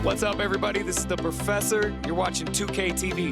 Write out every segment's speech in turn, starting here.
What's up, everybody? This is the Professor. You're watching 2K TV.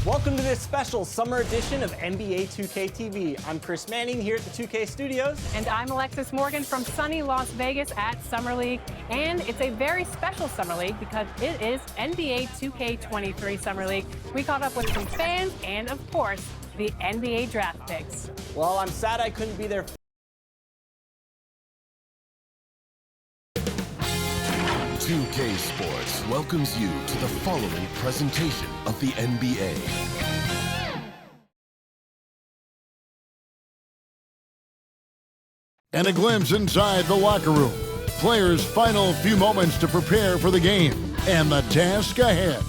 Welcome to this special summer edition of NBA 2K TV. I'm Chris Manning here at the 2K studios. And I'm Alexis Morgan from sunny Las Vegas at Summer League. And it's a very special Summer League because it is NBA 2K23 Summer League. We caught up with some fans and, of course, the NBA draft picks. Well, I'm sad I couldn't be there. 2K Sports welcomes you to the following presentation of the NBA. And a glimpse inside the locker room. Players' final few moments to prepare for the game and the task ahead.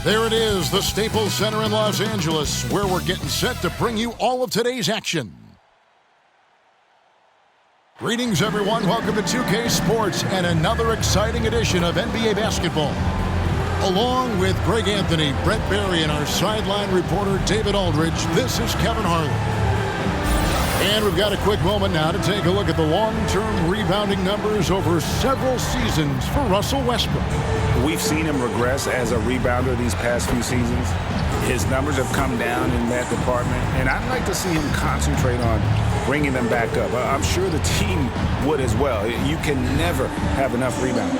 There it is, the Staples Center in Los Angeles, where we're getting set to bring you all of today's action. Greetings, everyone. Welcome to 2K Sports and another exciting edition of NBA basketball. Along with Greg Anthony, Brett Barry, and our sideline reporter, David Aldridge, this is Kevin Harlan. And we've got a quick moment now to take a look at the long-term rebounding numbers over several seasons for Russell Westbrook. We've seen him regress as a rebounder these past few seasons. His numbers have come down in that department, and I'd like to see him concentrate on bringing them back up. I'm sure the team would as well. You can never have enough rebounding.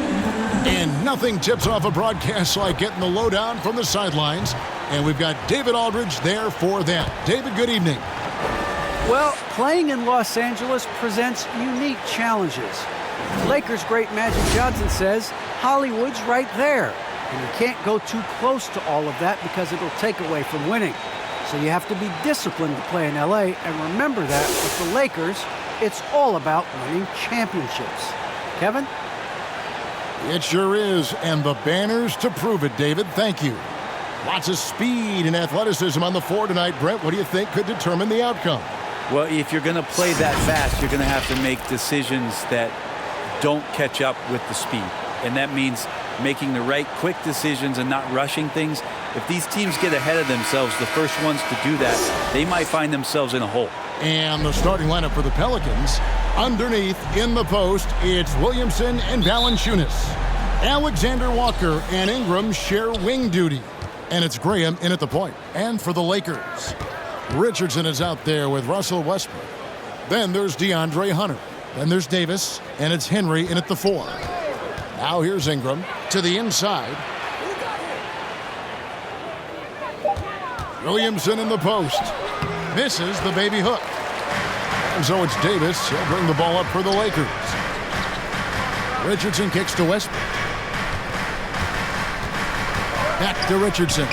And nothing tips off a broadcast like getting the lowdown from the sidelines. And we've got David Aldridge there for that. David, good evening. Well, playing in Los Angeles presents unique challenges. Lakers great Magic Johnson says Hollywood's right there, and you can't go too close to all of that because it'll take away from winning. So you have to be disciplined to play in LA, and remember that with the Lakers, it's all about winning championships. Kevin? It sure is, and the banners to prove it, David. Thank you. Lots of speed and athleticism on the floor tonight. Brent, what do you think could determine the outcome? Well, if you're going to play that fast, you're going to have to make decisions that don't catch up with the speed. And that means making the right quick decisions and not rushing things. If these teams get ahead of themselves, the first ones to do that, they might find themselves in a hole. And the starting lineup for the Pelicans, underneath in the post, it's Williamson and Valanciunas. Alexander Walker and Ingram share wing duty. And it's Graham in at the point. And for the Lakers, Richardson is out there with Russell Westbrook. Then there's DeAndre Hunter. Then there's Davis, and it's Henry in at the 4. Now here's Ingram to the inside. Williamson in the post. Misses the baby hook. And so it's Davis. He'll bring the ball up for the Lakers. Richardson kicks to Westbrook. Back to Richardson.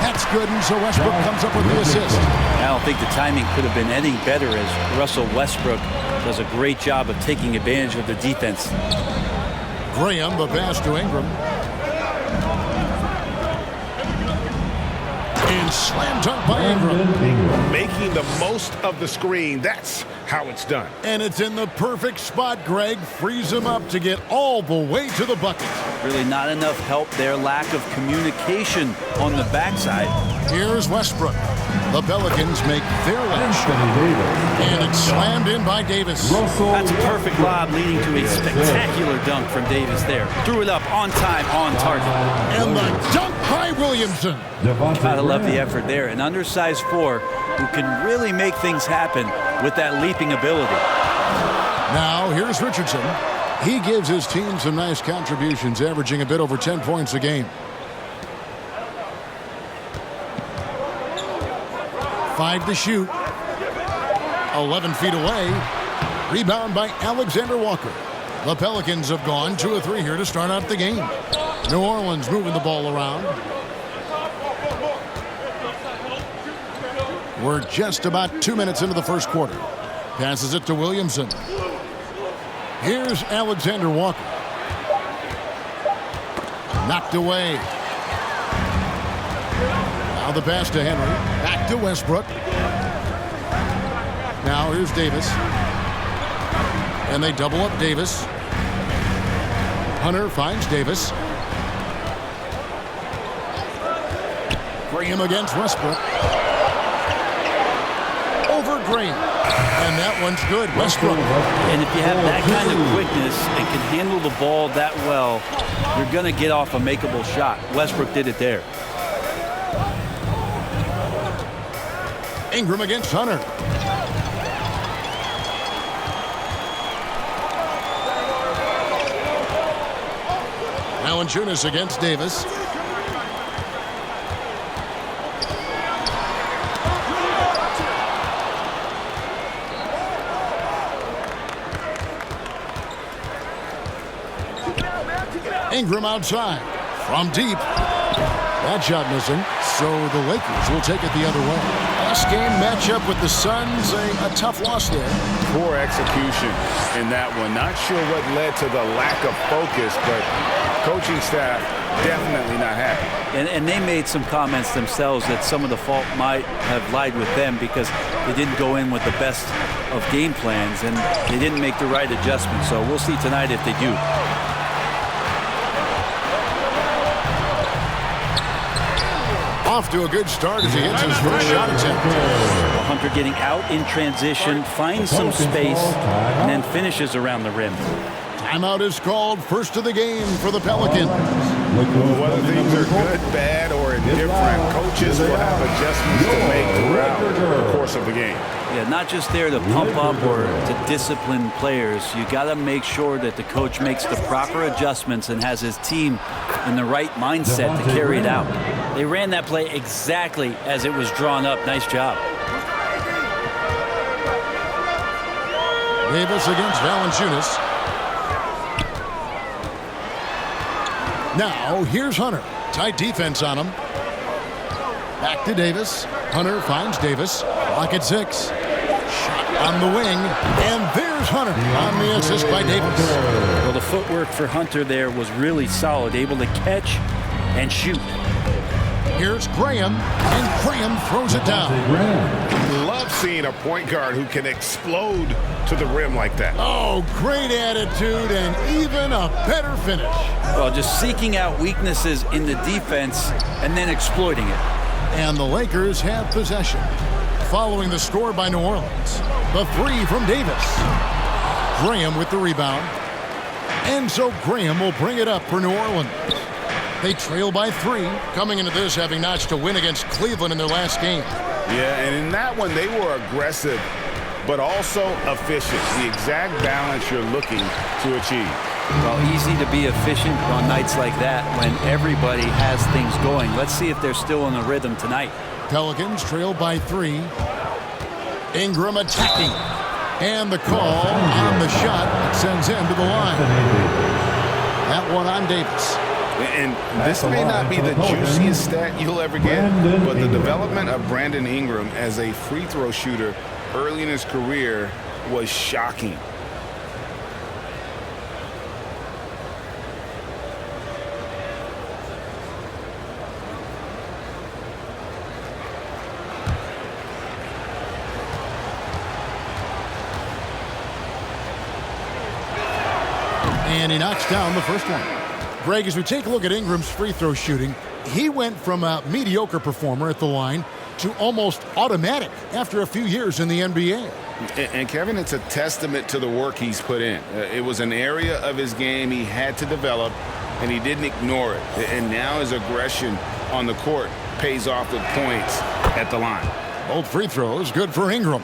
That's good, and so Westbrook comes up with the assist. I don't think the timing could have been any better as Russell Westbrook does a great job of taking advantage of the defense. Graham, the pass to Ingram. And slam dunk by Ingram. Making the most of the screen, that's how it's done. And it's in the perfect spot, Greg. Frees him up to get all the way to the bucket. Really not enough help there. Lack of communication on the backside. Here's Westbrook. The Pelicans make their last shot. And it's slammed in by Davis. That's a perfect lob leading to a spectacular dunk from Davis there. Threw it up on time, on target. And the dunk by Williamson. Gotta love the effort there. An undersized 4 who can really make things happen with that leaping ability. Now here's Richardson. He gives his team some nice contributions, averaging a bit over 10 points a game. 5 to shoot. 11 feet away. Rebound by Alexander Walker. The Pelicans have gone 2 of 3 here to start out the game. New Orleans moving the ball around. We're just about 2 minutes into the first quarter. Passes it to Williamson. Here's Alexander Walker. Knocked away. Now the pass to Henry. Back to Westbrook. Now here's Davis. And they double up Davis. Hunter finds Davis. Graham against Westbrook. Over Graham. And that one's good. Westbrook. And if you have that kind of quickness and can handle the ball that well, you're going to get off a makeable shot. Westbrook did it there. Ingram against Hunter. Valanciunas against Davis. Ingram outside. From deep. That shot missing. So the Lakers will take it the other way. Last game matchup with the Suns, a tough loss there. Poor execution in that one. Not sure what led to the lack of focus, but coaching staff definitely not happy. And they made some comments themselves that some of the fault might have lied with them because they didn't go in with the best of game plans and they didn't make the right adjustments. So we'll see tonight if they do. Off to a good start as he hits his first shot attempt. Hunter getting out in transition, finds some space, and then finishes around the rim. Timeout is called. First of the game for the Pelicans. Whether things are good, bad, or indifferent, coaches will have adjustments to make throughout the course of the game. Yeah, not just there to pump up or to discipline players. You got to make sure that the coach makes the proper adjustments and has his team in the right mindset to carry it out. They ran that play exactly as it was drawn up. Nice job. Davis against Valanciunas. Now, here's Hunter. Tight defense on him. Back to Davis. Hunter finds Davis. Lock at 6. Shot on the wing. And there's Hunter on the assist by Davis. Well, the footwork for Hunter there was really solid. Able to catch and shoot. Here's Graham. And Graham throws it down. Love seeing a point guard who can explode to the rim like that. Oh, great attitude and even a better finish. Well, just seeking out weaknesses in the defense and then exploiting it. And the Lakers have possession. Following the score by New Orleans. The 3 from Davis. Graham with the rebound. And so Graham will bring it up for New Orleans. They trail by 3, coming into this having notched a win against Cleveland in their last game. Yeah, and in that one, they were aggressive, but also efficient. The exact balance you're looking to achieve. Well, easy to be efficient on nights like that when everybody has things going. Let's see if they're still in the rhythm tonight. Pelicans trail by 3. Ingram attacking. And the call on the shot that sends him to the line. That one on Davis. And this may not be the juiciest stat you'll ever get, but the development of Brandon Ingram as a free throw shooter early in his career was shocking. And he knocks down the first one. Greg, as we take a look at Ingram's free throw shooting, he went from a mediocre performer at the line to almost automatic after a few years in the NBA. And Kevin, it's a testament to the work he's put in. It was an area of his game he had to develop, and he didn't ignore it. And now his aggression on the court pays off with points at the line. Both free throws good for Ingram.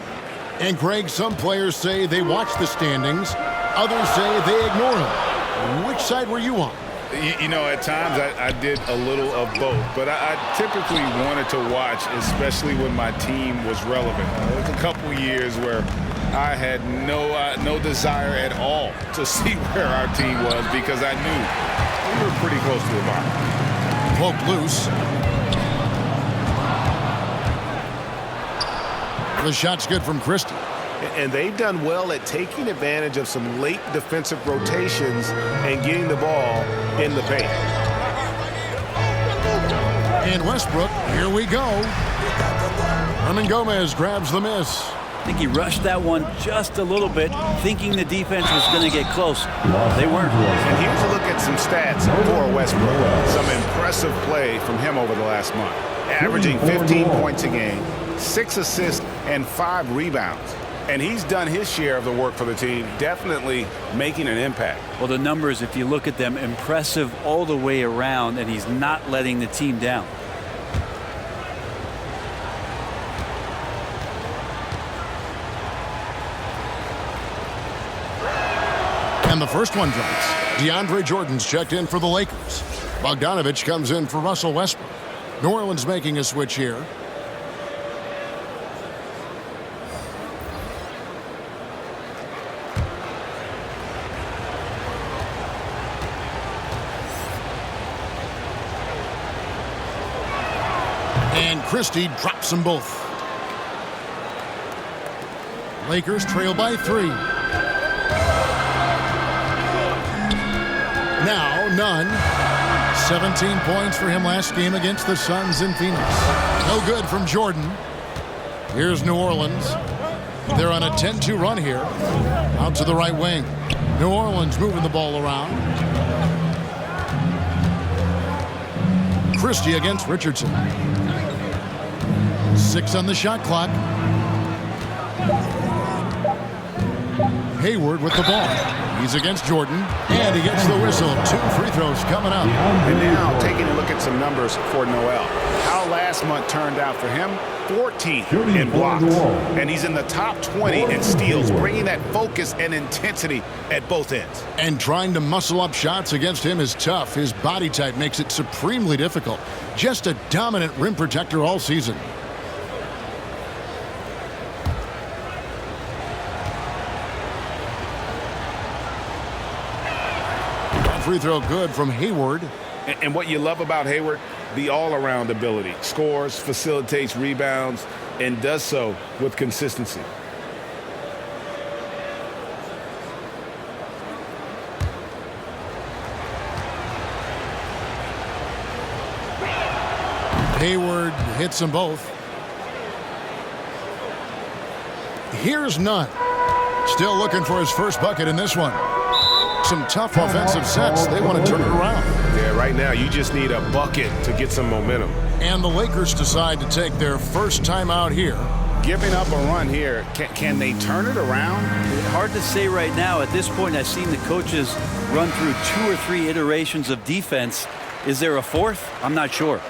And Greg, some players say they watch the standings. Others say they ignore them. Which side were you on? You know, at times I did a little of both, but I typically wanted to watch, especially when my team was relevant. There was a couple years where I had no desire at all to see where our team was because I knew we were pretty close to the bottom. Poke loose. The shot's good from Christie. And they've done well at taking advantage of some late defensive rotations and getting the ball in the paint. And Westbrook, here we go. Hernan Gomez grabs the miss. I think he rushed that one just a little bit, thinking the defense was going to get close. They weren't. And here's a look at some stats for Westbrook. Some impressive play from him over the last month. Averaging 15 points a game, 6 assists, and 5 rebounds. And he's done his share of the work for the team, definitely making an impact. Well, the numbers, if you look at them, impressive all the way around, and he's not letting the team down. And the first one drops. DeAndre Jordan's checked in for the Lakers. Bogdanovich comes in for Russell Westbrook. New Orleans making a switch here. And Christie drops them both. Lakers trail by 3. Now, none. 17 points for him last game against the Suns in Phoenix. No good from Jordan. Here's New Orleans. They're on a 10-2 run here. Out to the right wing. New Orleans moving the ball around. Christie against Richardson. 6 on the shot clock. Hayward with the ball. He's against Jordan, and he gets the whistle. 2 free throws coming up. And now taking a look at some numbers for Noel. How last month turned out for him, 14th in blocks. And he's in the top 20 in steals, bringing that focus and intensity at both ends. And trying to muscle up shots against him is tough. His body type makes it supremely difficult. Just a dominant rim protector all season. Free throw good from Hayward. And what you love about Hayward, the all-around ability. Scores, facilitates rebounds, and does so with consistency. Hayward hits them both. Here's none. Still looking for his first bucket in this one. Some tough offensive sets. They want to turn it around. Yeah, right now you just need a bucket to get some momentum. And the Lakers decide to take their first time out here. Giving up a run here, can they turn it around? Hard to say right now. At this point, I've seen the coaches run through 2 or 3 iterations of defense. Is there a 4th? I'm not sure.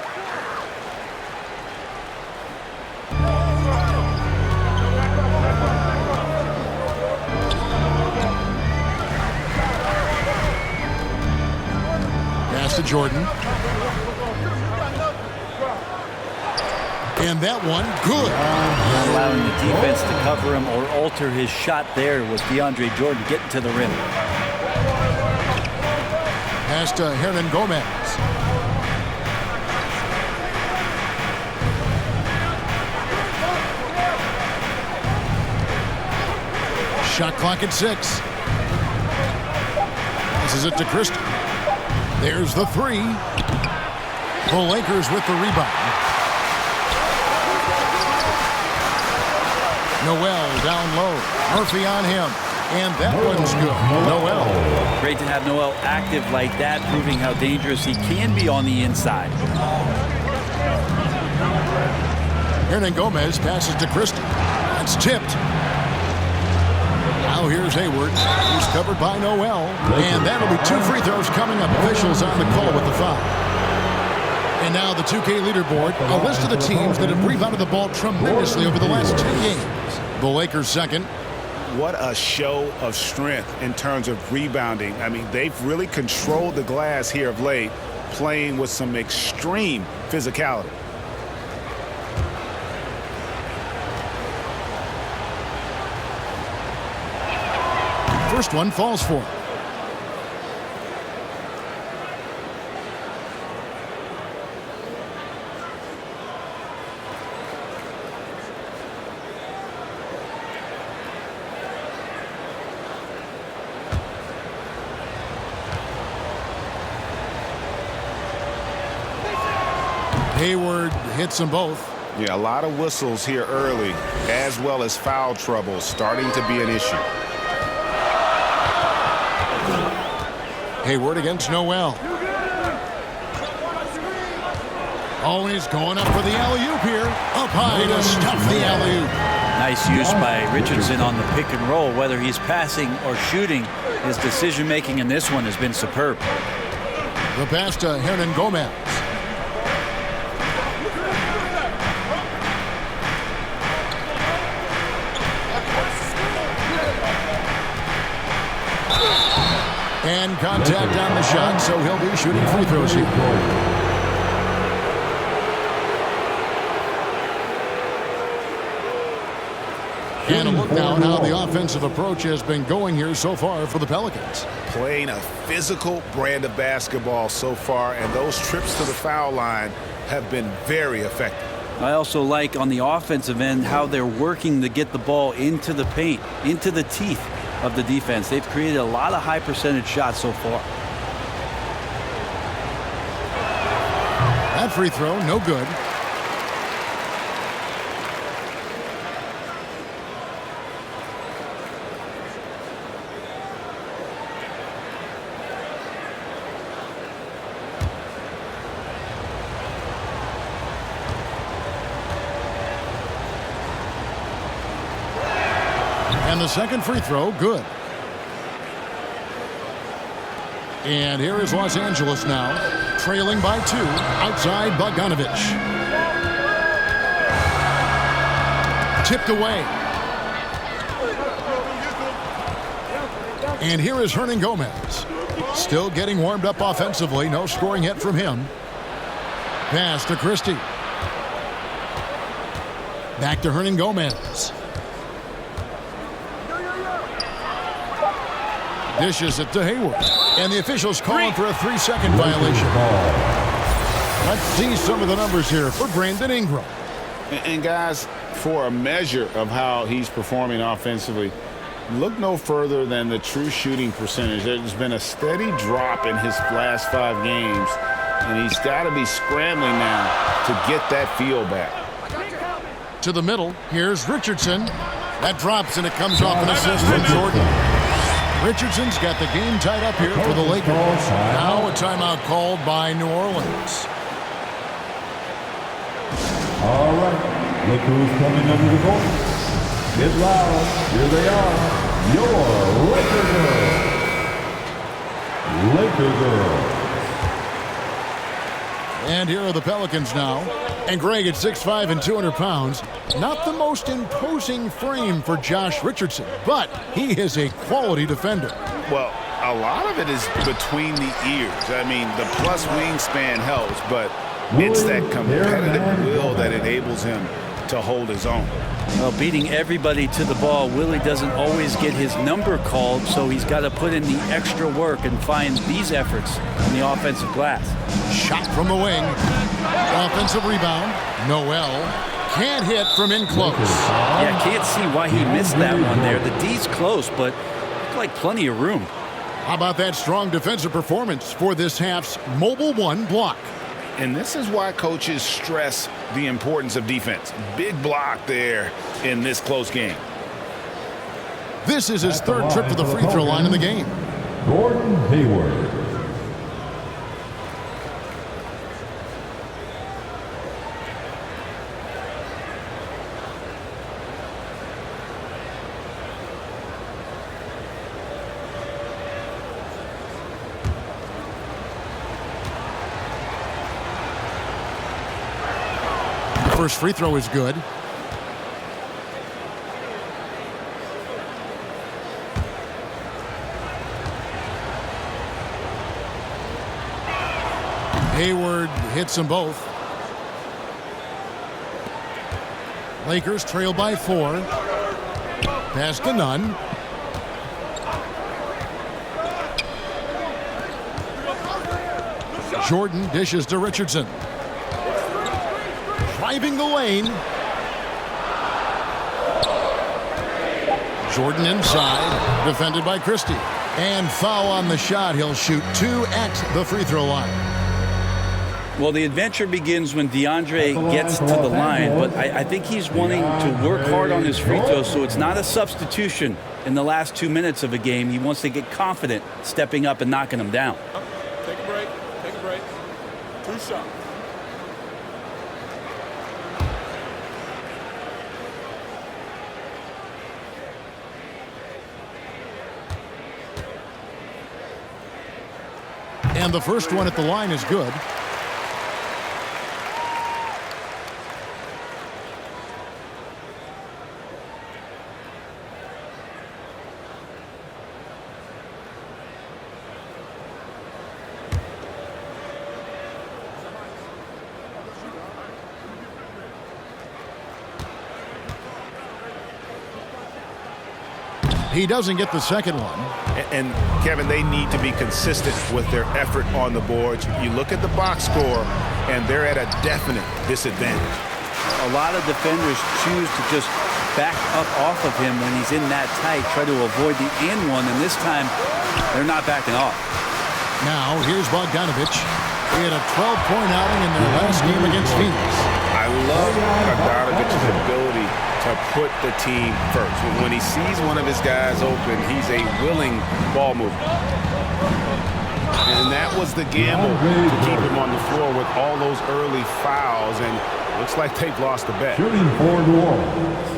To Jordan. And that one, good. Not allowing the defense to cover him or alter his shot there was DeAndre Jordan getting to the rim. Pass to Hernan Gomez. Shot clock at 6. Passes it to Christie. There's the 3. The Lakers with the rebound. Noel down low. Murphy on him. And that one's good. Noel. Great to have Noel active like that, proving how dangerous he can be on the inside. Hernan Gomez passes to Christie. That's tipped. Now here's Hayward. He's covered by Noel. And that'll be 2 free throws coming up. Officials on the call with the foul. And now the 2K leaderboard. A list of the teams that have rebounded the ball tremendously over the last 10 games. The Lakers second. What a show of strength in terms of rebounding. I mean, they've really controlled the glass here of late, playing with some extreme physicality. First one falls for him. Hayward hits them both. Yeah, a lot of whistles here early, as well as foul trouble starting to be an issue. Hayward against Noel. Oh, and he's going up for the alley-oop here. Up high to stuff the alley-oop. Nice use by Richardson on the pick and roll. Whether he's passing or shooting, his decision-making in this one has been superb. The pass to Hernan Gomez. And contact on the shot, so he'll be shooting free throws here. And a look now at how the offensive approach has been going here so far for the Pelicans. Playing a physical brand of basketball so far, and those trips to the foul line have been very effective. I also like on the offensive end how they're working to get the ball into the paint, into the teeth of the defense. They've created a lot of high percentage shots so far. That free throw, no good. And the second free throw, good. And here is Los Angeles now, trailing by 2, outside Bogdanovic. Tipped away. And here is Hernan Gomez. Still getting warmed up offensively, no scoring yet from him. Pass to Christie. Back to Hernan Gomez. Dishes it to Hayward. And the officials calling for a 3-second violation. Let's see some of the numbers here for Brandon Ingram. And guys, for a measure of how he's performing offensively, look no further than the true shooting percentage. There's been a steady drop in his last 5 games, and he's got to be scrambling now to get that feel back. To the middle, here's Richardson. That drops, and it comes off an assist from Jordan. Richardson's got the game tied up here for the Lakers. Now a timeout called by New Orleans. All right, look who's coming under the goal. Get loud. Here they are, your Laker girls. Laker girls. And here are the Pelicans now. And Greg at 6'5" and 200 pounds. Not the most imposing frame for Josh Richardson, but he is a quality defender. Well, a lot of it is between the ears. I mean, the plus wingspan helps, but it's that competitive will that enables him to hold his own. Well, beating everybody to the ball, Willie doesn't always get his number called, so he's got to put in the extra work and find these efforts on the offensive glass. Shot from the wing. Offensive rebound. Noel can't hit from in close. Yeah, can't see why he missed that one there. The D's close, but looked like plenty of room. How about that strong defensive performance for this half's mobile 1 block? And this is why coaches stress the importance of defense. Big block there in this close game. This is his 3rd trip to the free throw line in the game. Gordon Hayward. First free throw is good. Hayward hits them both. Lakers trail by 4. Pass to Nunn. Jordan dishes to Richardson. Driving the lane. Jordan inside, defended by Christie. And foul on the shot. He'll shoot 2 at the free throw line. Well, the adventure begins when DeAndre gets to the line, but I think he's wanting to work hard on his free throws, so it's not a substitution in the last 2 minutes of a game. He wants to get confident stepping up and knocking them down. Take a break. Take a break. 2 shots. And the first one at the line is good. He doesn't get the second one. And Kevin, they need to be consistent with their effort on the boards. You look at the box score, and they're at a definite disadvantage. A lot of defenders choose to just back up off of him when he's in that tight, try to avoid the and one, and this time they're not backing off. Now, here's Bogdanovich. He had a 12-point outing in their last game against Phoenix. I love Bogdanovich's ability to put the team first. When he sees one of his guys open, he's a willing ball mover. And that was the gamble to keep him on the floor with all those early fouls, and looks like they've lost the bet. Shooting for New Orleans.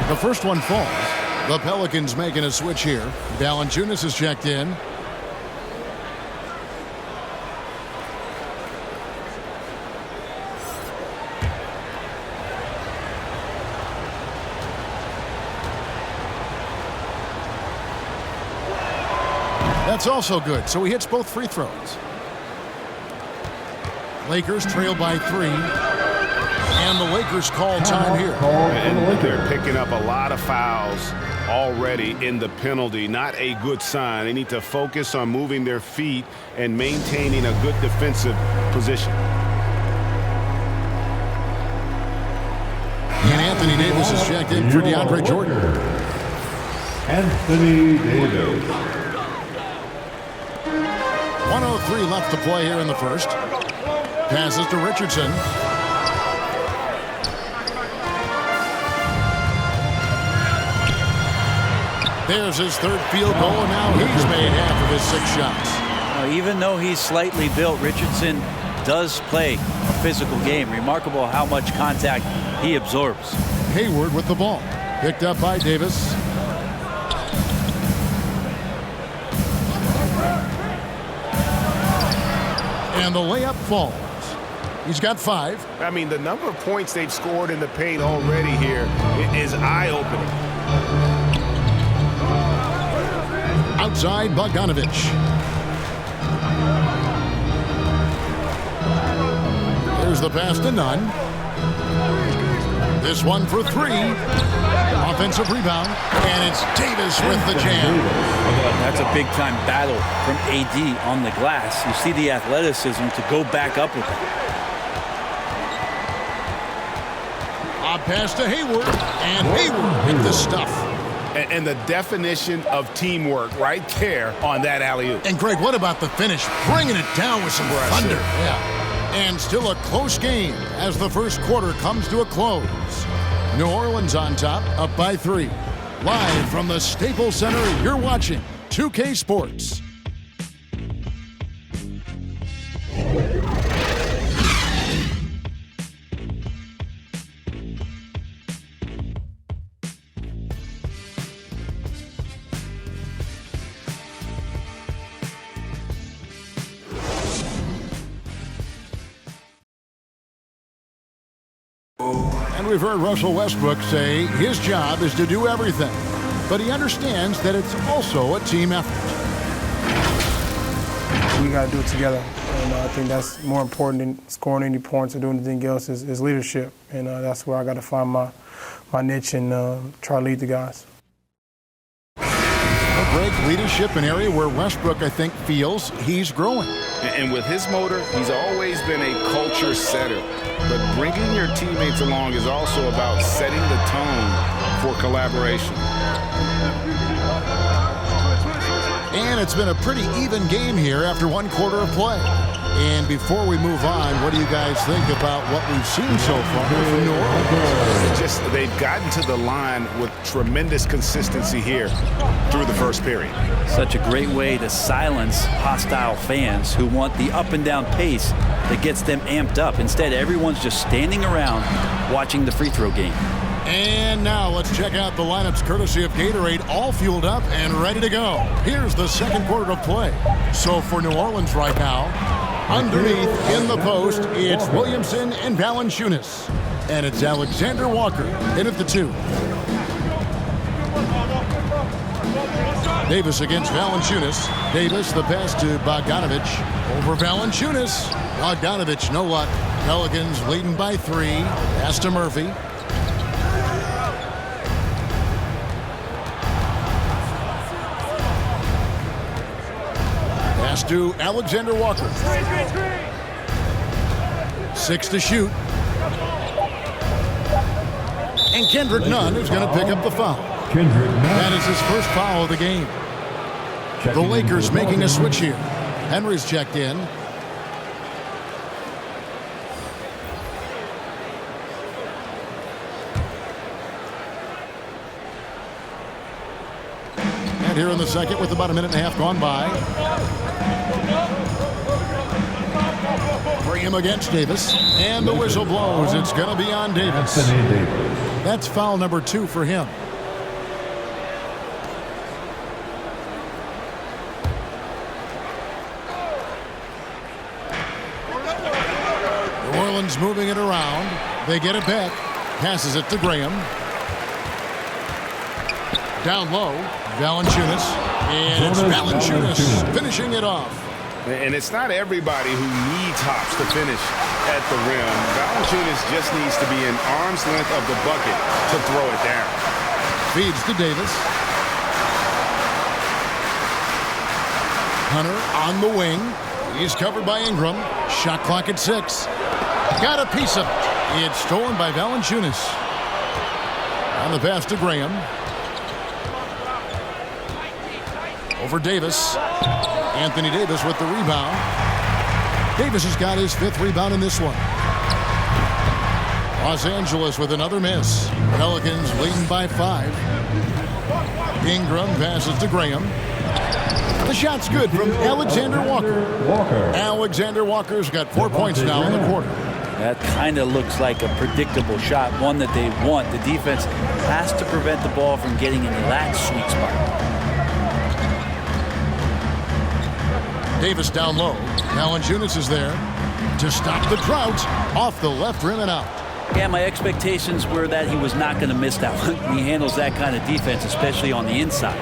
The first one falls. The Pelicans making a switch here. Valanciunas is checked in. That's also good, so he hits both free throws. Lakers trail by 3. And the Lakers call time here. And they're picking up a lot of fouls already in the penalty. Not a good sign. They need to focus on moving their feet and maintaining a good defensive position. And Anthony Davis is checked in for DeAndre Jordan. Anthony Davis. 1:03 left to play here in the first. Passes to Richardson. There's his third field goal, and now he's made half of his 6 shots. Even though he's slightly built, Richardson does play a physical game. Remarkable how much contact he absorbs. Hayward with the ball. Picked up by Davis. And the layup falls. He's got 5. I mean, the number of points they've scored in the paint already here is eye-opening. Outside Bogdanovich. There's the pass to Nunn. This one for 3. Offensive rebound. And it's Davis with the jam. That's a big-time battle from AD on the glass. You see the athleticism to go back up with it. A pass to Hayward. And Hayward hit the stuff. And the definition of teamwork right there on that alley-oop. And Greg, what about the finish? Bringing it down with some thunder. Yeah. And still a close game as the first quarter comes to a close. New Orleans on top, up by 3. Live from the Staples Center, you're watching 2K Sports. And we've heard Russell Westbrook say his job is to do everything, but he understands that it's also a team effort. We got to do it together, and I think that's more important than scoring any points or doing anything else is leadership, and that's where I got to find my niche and try to lead the guys. Greg, leadership, an area where Westbrook, I think, feels he's growing. And with his motor, he's always been a culture setter. But bringing your teammates along is also about setting the tone for collaboration. And it's been a pretty even game here after one quarter of play. And before we move on, what do you guys think about what we've seen so far from New Orleans? Just they've gotten to the line with tremendous consistency here through the first period. Such a great way to silence hostile fans who want the up and down pace that gets them amped up. Instead, everyone's just standing around watching the free throw game. And now let's check out the lineups courtesy of Gatorade, all fueled up and ready to go. Here's the second quarter of play. So for New Orleans right now, underneath in the post, it's Williamson and Valanciunas. And it's Alexander Walker in at the 2. Davis against Valanciunas. Davis, the pass to Bogdanovic. Over Valanciunas. Bogdanovic, no luck. Pelicans leading by 3. Pass to Murphy. Pass to Alexander Walker. 6 to shoot. And Kendrick Nunn is going to pick up the foul. That is his first foul of the game. The Lakers making a switch here. Henry's checked in. And here in the second with about a minute and a half gone by. Graham against Davis. And the whistle blows. It's going to be on Davis. That's foul number 2 for him. New Orleans moving it around. They get it back. Passes it to Graham. Down low, Valanciunas. And it's Valanciunas finishing it off. And it's not everybody who needs hops to finish at the rim. Valanciunas just needs to be an arm's length of the bucket to throw it down. Feeds to Davis. Hunter on the wing. He's covered by Ingram. Shot clock at 6. Got a piece of it. It's stolen by Valanciunas. On the pass to Graham. Over Davis. Anthony Davis with the rebound. Davis has got his 5th rebound in this one. Los Angeles with another miss. Pelicans leading by 5. Ingram passes to Graham. The shot's good from Alexander Walker. Alexander Walker's got 4 points now in the quarter. That kind of looks like a predictable shot, one that they want. The defense has to prevent the ball from getting in that sweet spot. Davis down low. Valanciunas is there to stop the drought. Off the left rim and out. Yeah, my expectations were that he was not going to miss that one. He handles that kind of defense, especially on the inside.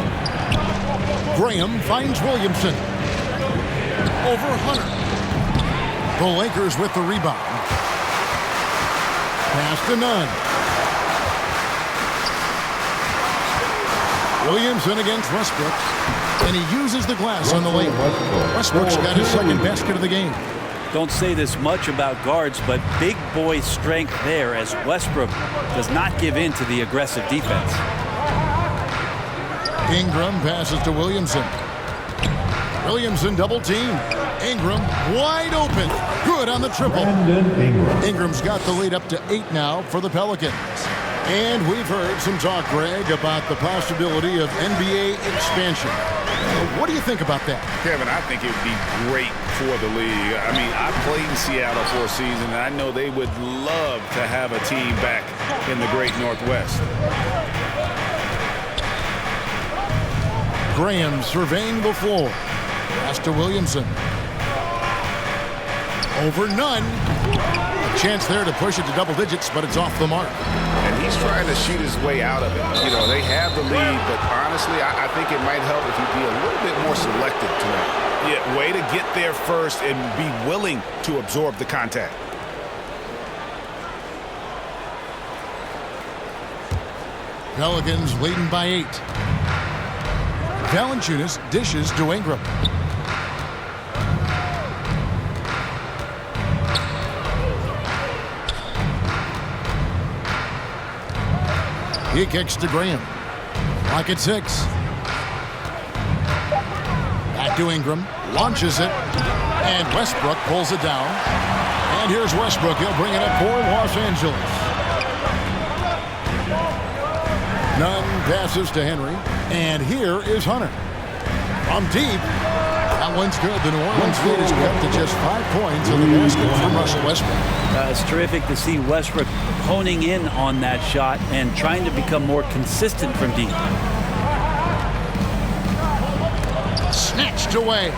Graham finds Williamson. Over Hunter. The Lakers with the rebound. Pass to Nunn. Williamson against Westbrook. And he uses the glass on the lane. Westbrook's got his second basket of the game. Don't say this much about guards, but big boy strength there as Westbrook does not give in to the aggressive defense. Ingram passes to Williamson. Williamson double team. Ingram wide open. Good on the triple. Ingram's got the lead up to 8 now for the Pelicans. And we've heard some talk, Greg, about the possibility of NBA expansion. What do you think about that? Kevin, I think it would be great for the league. I mean, I played in Seattle for a season, and I know they would love to have a team back in the great Northwest. Graham surveying the floor. Pass to Williamson. Over Nunn. A chance there to push it to double digits, but it's off the mark. And he's trying to shoot his way out of it. You know, they have the lead, but honestly, I think it might help if he'd be a little bit more selective tonight. Yeah, way to get there first and be willing to absorb the contact. Pelicans leading by 8. Valanciunas dishes to Ingram. He kicks to Graham. Clock at 6. Back to Ingram. Launches it. And Westbrook pulls it down. And here's Westbrook. He'll bring it up for Los Angeles. Nunn passes to Henry. And here is Hunter. From deep. That one's good. The New Orleans lead is cut to just 5 points in the basket from Russell Westbrook. It's terrific to see Westbrook honing in on that shot and trying to become more consistent from deep. Snatched away.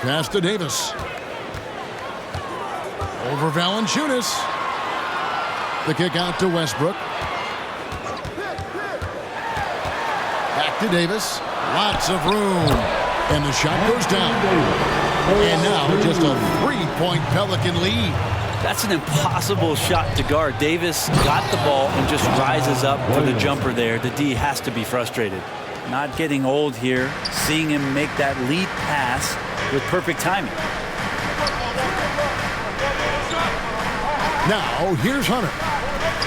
Pass to Davis. Over Valanciunas. The kick out to Westbrook. Back to Davis. Lots of room. And the shot goes down. And now just a 3-point Pelican lead. That's an impossible shot to guard. Davis got the ball and just rises up for the jumper there. The D has to be frustrated. Not getting old here. Seeing him make that lead pass with perfect timing. Now here's Hunter.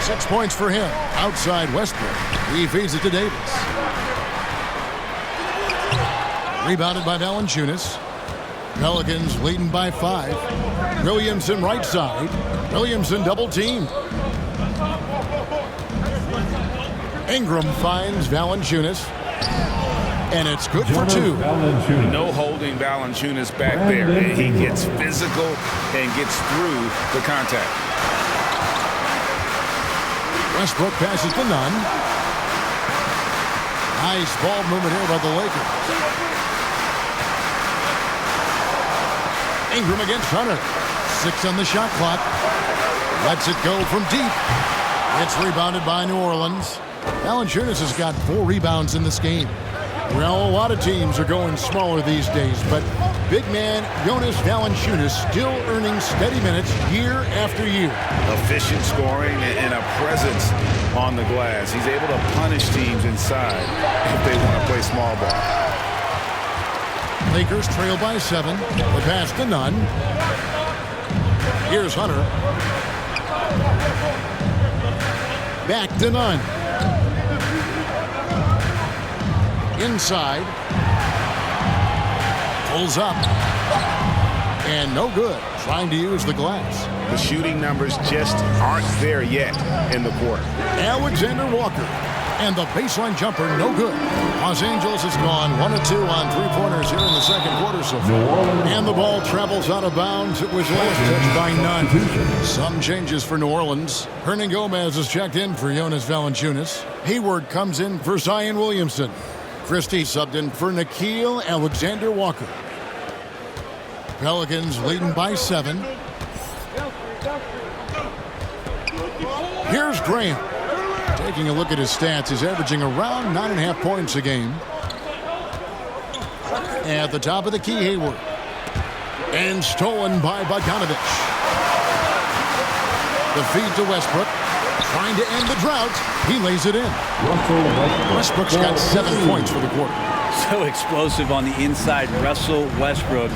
6 points for him. Outside Westbrook. He feeds it to Davis. Rebounded by Valanciunas. Pelicans leading by 5. Williamson right side. Williamson double teamed. Ingram finds Valanciunas. And it's good for 2. No holding Valanciunas back there. He gets physical and gets through the contact. Westbrook passes to Nunn. Nice ball movement here by the Lakers. Ingram against Hunter. 6 on the shot clock. Lets it go from deep. It's rebounded by New Orleans. Valanciunas has got 4 rebounds in this game. Well, a lot of teams are going smaller these days, but big man Jonas Valanciunas still earning steady minutes year after year. Efficient scoring and a presence on the glass. He's able to punish teams inside if they want to play small ball. Lakers trail by 7. The pass to Nunn. Here's Hunter. Back to Nunn. Inside. Pulls up. And no good. Trying to use the glass. The shooting numbers just aren't there yet in the quarter. Alexander Walker. And the baseline jumper, no good. Los Angeles has gone 1 of 2 on 3-pointers here in the second quarter so far. And the ball travels out of bounds. It was last touched by Nunn. Some changes for New Orleans. Hernan Gomez is checked in for Jonas Valanciunas. Hayward comes in for Zion Williamson. Christie subbed in for Nickeil Alexander-Walker. Pelicans leading by 7. Here's Graham. Taking a look at his stats, he's averaging around 9.5 points a game. At the top of the key, Hayward. And stolen by Bogdanovich. The feed to Westbrook. Trying to end the drought. He lays it in. Westbrook's got 7 points for the quarter. So explosive on the inside. Russell Westbrook,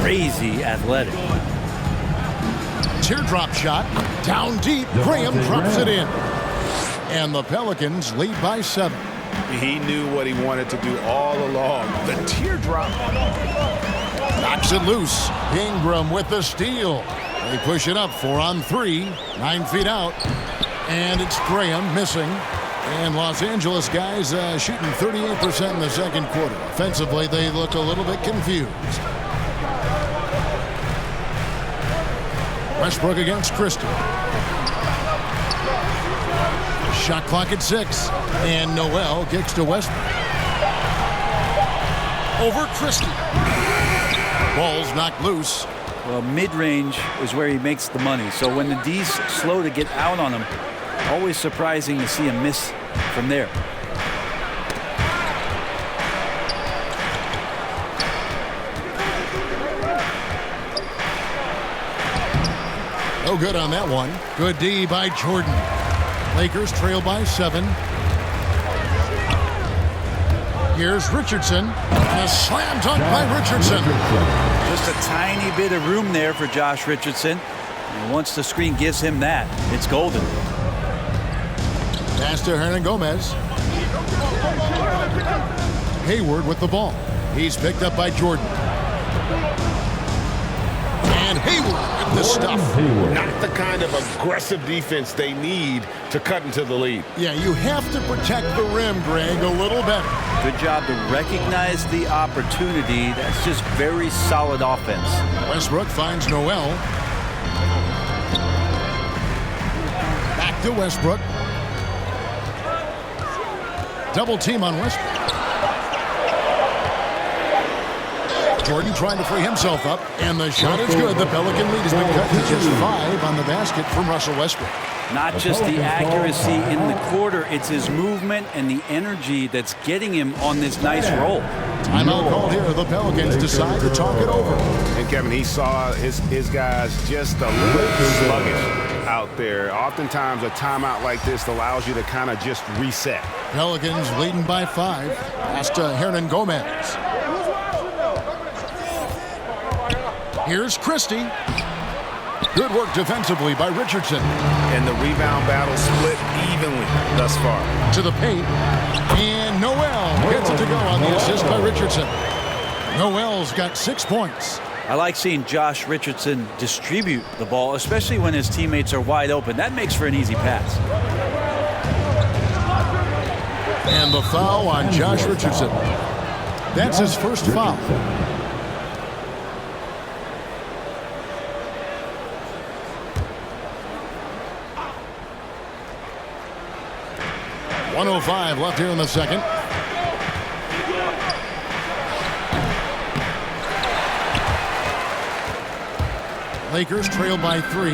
crazy athletic. Teardrop shot. Down deep. Graham drops it in. And the Pelicans lead by 7. He knew what he wanted to do all along. The teardrop. Knocks it loose. Ingram with the steal. They push it up 4 on 3. 9 feet out. And it's Graham missing. And Los Angeles guys shooting 38% in the second quarter. Offensively, they look a little bit confused. Westbrook against Christie. Shot clock at 6. And Noel kicks to Westbrook. Over Christie. Ball's knocked loose. Well, mid-range is where he makes the money. So when the D's slow to get out on him, always surprising to see him miss from there. No good on that one. Good D by Jordan. Lakers trail by 7. Here's Richardson. A slam dunk by Richardson. Just a tiny bit of room there for Josh Richardson. And once the screen gives him that, it's golden. Pass to Hernangomez. Hayward with the ball. He's picked up by Jordan. And Hayward with the stuff. Not the kind of aggressive defense they need to cut into the lead. Yeah, you have to protect the rim, Greg, a little better. Good job to recognize the opportunity. That's just very solid offense. Westbrook finds Noel. Back to Westbrook. Double team on Westbrook. Jordan trying to free himself up, and the shot is good. The Pelican lead has been cut to just 5 on the basket from Russell Westbrook. Not just the accuracy in the quarter, it's his movement and the energy that's getting him on this nice roll. Timeout called here. The Pelicans decide to talk it over. And Kevin, he saw his guys just a little sluggish out there. Oftentimes a timeout like this allows you to kind of just reset. Pelicans leading by 5. Pass to Hernangomez. Here's Christie. Good work defensively by Richardson. And the rebound battle split evenly thus far. To the paint. And Noel gets it to go on the assist by Richardson. Noel's got 6 points. I like seeing Josh Richardson distribute the ball, especially when his teammates are wide open. That makes for an easy pass. And the foul on Josh Richardson. That's his first foul. .105 left here in the second. Lakers trail by 3.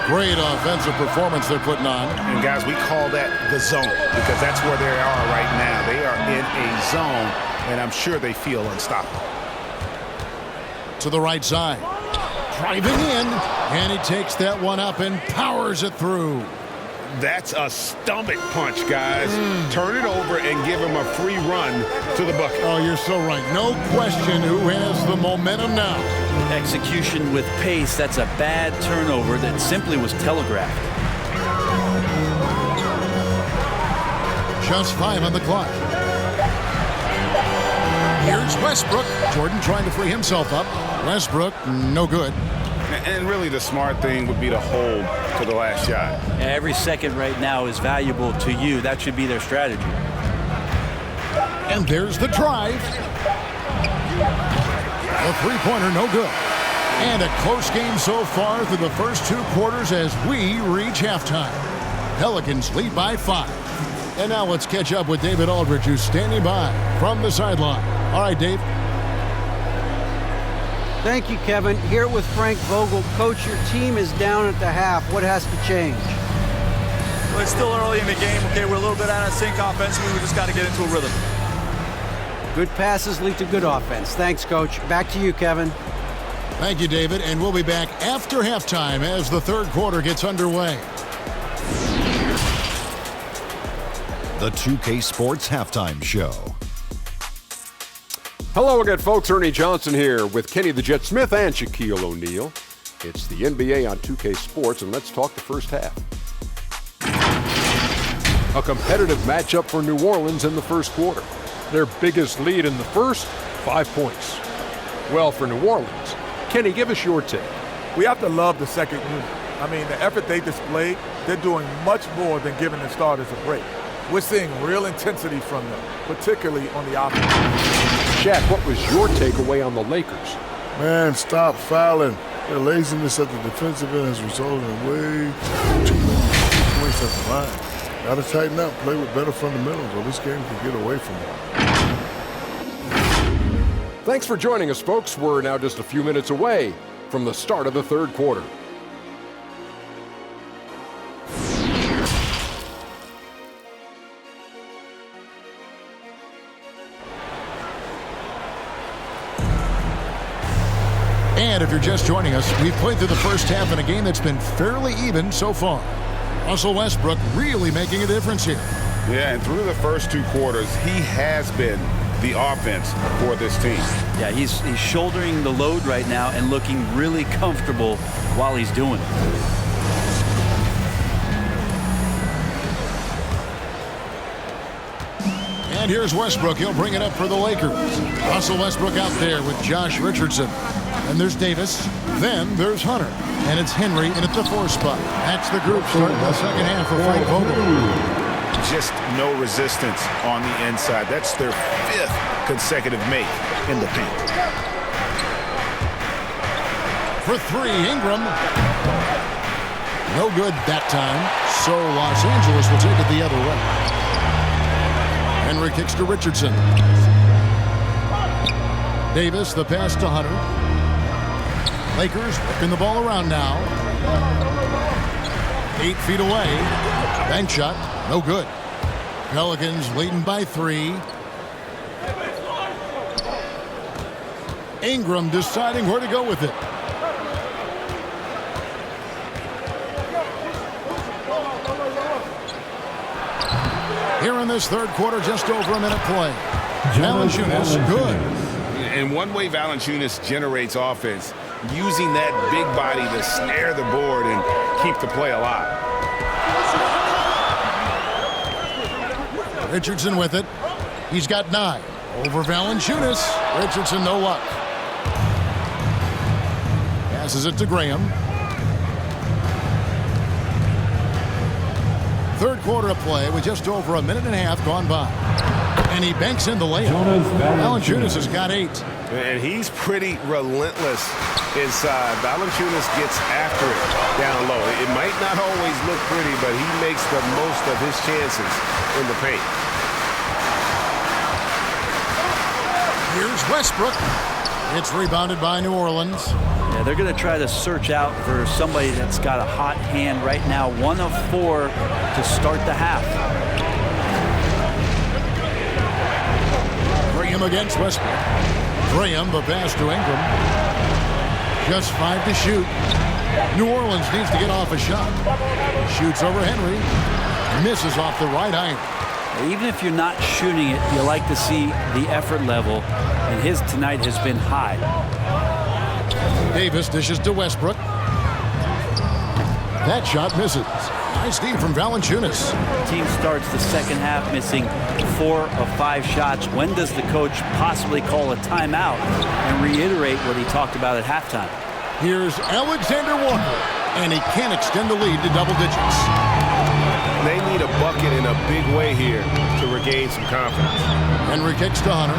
Great offensive performance they're putting on. And guys, we call that the zone because that's where they are right now. They are in a zone, and I'm sure they feel unstoppable. To the right side. Driving in, and he takes that one up and powers it through. That's a stomach punch, guys. Turn it over and give him a free run to the bucket. Oh, you're so right. No question who has the momentum now. Execution with pace. That's a bad turnover that simply was telegraphed. Just 5 on the clock. Here's Westbrook. Jordan trying to free himself up. Westbrook, no good. And really the smart thing would be to hold to the last shot. Every second right now is valuable to you. That should be their strategy. And there's the drive. A three-pointer, no good. And a close game so far through the first 2 quarters as we reach halftime. Pelicans lead by 5. And now let's catch up with David Aldridge, who's standing by from the sideline. All right, Dave. Thank you, Kevin. Here with Frank Vogel. Coach, your team is down at the half. What has to change? Well, it's still early in the game. Okay, we're a little bit out of sync offensively. We just got to get into a rhythm. Good passes lead to good offense. Thanks, Coach. Back to you, Kevin. Thank you, David. And we'll be back after halftime as the third quarter gets underway. The 2K Sports Halftime Show. Hello again, folks. Ernie Johnson here with Kenny the Jet Smith and Shaquille O'Neal. It's the NBA on 2K Sports, and let's talk the first half. A competitive matchup for New Orleans in the first quarter. Their biggest lead in the first, 5 points. Well, for New Orleans, Kenny, give us your take. We have to love the second unit. I mean, the effort they displayed, they're doing much more than giving the starters a break. We're seeing real intensity from them, particularly on the offense. Shaq, what was your takeaway on the Lakers? Man, stop fouling. Their laziness at the defensive end has resulted in way too many points at the line. Got to tighten up, play with better fundamentals, or this game can get away from them. Thanks for joining us, folks. We're now just a few minutes away from the start of the third quarter. And if you're just joining us, we've played through the first half in a game that's been fairly even so far. Russell Westbrook really making a difference here. Yeah, and through the first 2 quarters, he has been the offense for this team. Yeah, he's shouldering the load right now and looking really comfortable while he's doing it. And here's Westbrook. He'll bring it up for the Lakers. Russell Westbrook out there with Josh Richardson. And there's Davis. Then there's Hunter. And it's Henry in at the 4 spot. That's the group starting the second half for Frank Vogel. Just no resistance on the inside. That's their 5th consecutive make in the paint. For 3, Ingram. No good that time. So Los Angeles will take it the other way. Henry kicks to Richardson. Davis, the pass to Hunter. Lakers whipping the ball around now. 8 feet away. Bank shot. No good. Pelicans leading by 3. Ingram deciding where to go with it. Here in this third quarter, just over a minute play. Valanciunas, good. And one way Valanciunas generates offense, using that big body to snare the board and keep the play alive. Richardson with it. He's got 9. Over Valanciunas. Richardson, no luck. Passes it to Graham. Third quarter of play with just over a minute and a half gone by. And he banks in the layup. Valanciunas has got 8. And he's pretty relentless inside. Valanciunas gets after it down low. It might not always look pretty, but he makes the most of his chances in the paint. Here's Westbrook. It's rebounded by New Orleans. Yeah, they're going to try to search out for somebody that's got a hot hand right now. 1 of 4 to start the half. Graham against Westbrook. Graham, the pass to Ingram. Just 5 to shoot. New Orleans needs to get off a shot. Shoots over Henry. Misses off the right iron. Even if you're not shooting it, you like to see the effort level, and his tonight has been high. Davis dishes to Westbrook. That shot misses. Nice D from Valanciunas. The team starts the second half missing 4 of 5 shots. When does the coach possibly call a timeout and reiterate what he talked about at halftime? Here's Alexander Walker, and he can't extend the lead to double digits. They need a bucket in a big way here to regain some confidence. Henry kicks to Hunter.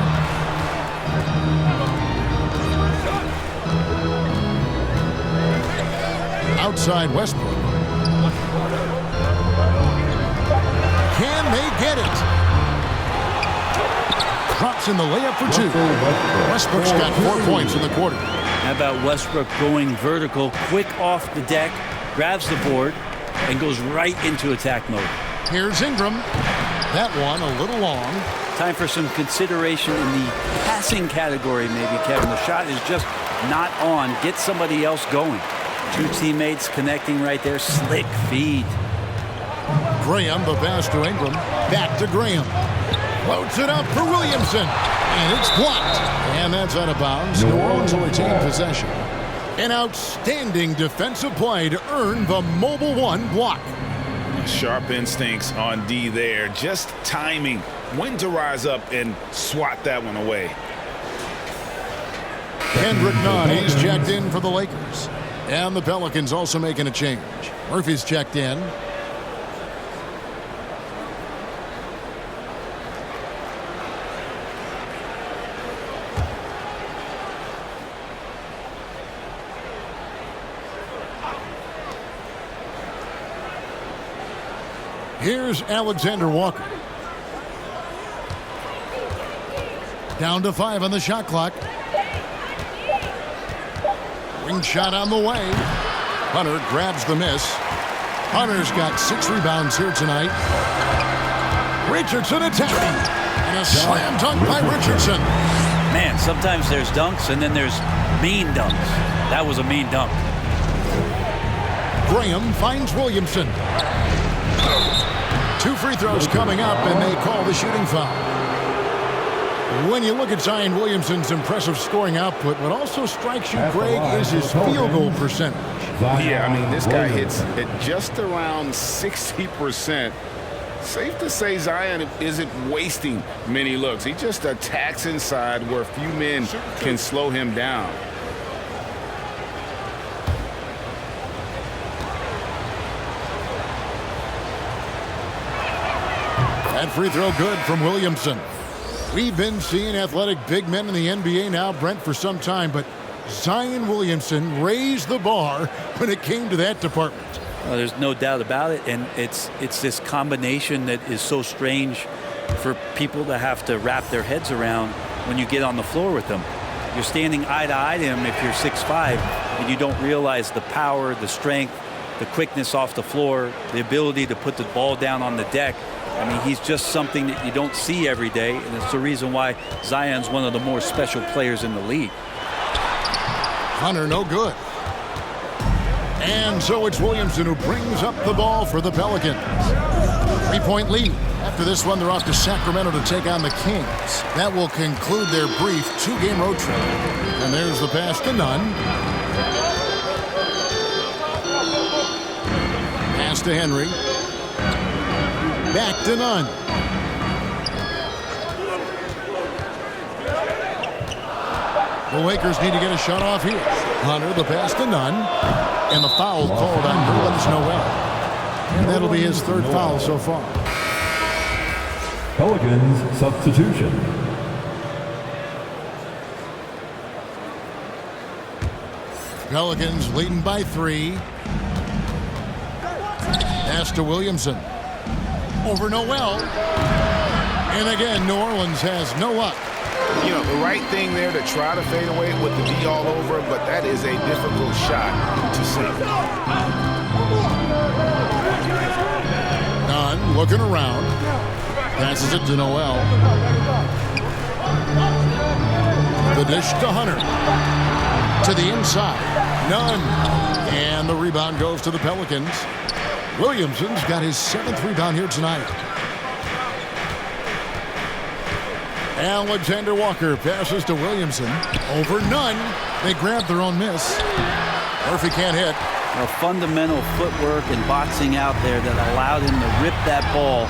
Outside Westbrook. Can they get it? Drops in the layup for 2. Westbrook's got 4 points in the quarter. How about Westbrook going vertical, quick off the deck, grabs the board, and goes right into attack mode. Here's Ingram. That one a little long. Time for some consideration in the passing category, maybe, Kevin. The shot is just not on. Get somebody else going. 2 teammates connecting right there. Slick feed. Graham, the pass to Ingram. Back to Graham. Floats it up for Williamson. And it's blocked. And that's out of bounds. New Orleans will retain possession. An outstanding defensive play to earn the Mobile 1 block. Sharp instincts on D there. Just timing when to rise up and swat that one away. Kendrick Nunn, he's checked in for the Lakers. And the Pelicans also making a change. Murphy's checked in. Here's Alexander Walker. Down to 5 on the shot clock. Ring shot on the way. Hunter grabs the miss. Hunter's got 6 rebounds here tonight. Richardson attacking. And a slam dunk by Richardson. Man, sometimes there's dunks and then there's mean dunks. That was a mean dunk. Graham finds Williamson. 2 free throws coming up, and they call the shooting foul. When you look at Zion Williamson's impressive scoring output, what also strikes you, Greg, is his field goal percentage. Yeah, I mean, this guy hits at just around 60%. Safe to say Zion isn't wasting many looks. He just attacks inside where few men can slow him down. That free throw good from Williamson. We've been seeing athletic big men in the NBA now, Brent, for some time, but Zion Williamson raised the bar when it came to that department. There's no doubt about it, and it's this combination that is so strange for people to have to wrap their heads around when you get on the floor with them. You're standing eye to eye to him if you're 6'5", and you don't realize the power, the strength, the quickness off the floor, the ability to put the ball down on the deck. I mean, he's just something that you don't see every day, and it's the reason why Zion's one of the more special players in the league. Hunter, no good. And so it's Williamson who brings up the ball for the Pelicans. 3-point lead. After this one, they're off to Sacramento to take on the Kings. That will conclude their brief 2-game road trip. And there's the pass to Nunn. Pass to Henry. Back to Nunn. The Lakers need to get a shot off here. Hunter, the pass to Nunn. And the foul called on Nerlens Noel. And that'll be his 3rd foul so far. Pelicans substitution. Pelicans leading by 3. Pass to Williamson. Over Noel. And again, New Orleans has no luck. You know, the right thing there to try to fade away with the D all over, but that is a difficult shot to sink. Nunn looking around. Passes it to Noel. The dish to Hunter. To the inside. Nunn. And the rebound goes to the Pelicans. Williamson's got his 7th rebound here tonight. Alexander Walker passes to Williamson. Over Nunn. They grab their own miss. Murphy can't hit. Fundamental footwork and boxing out there that allowed him to rip that ball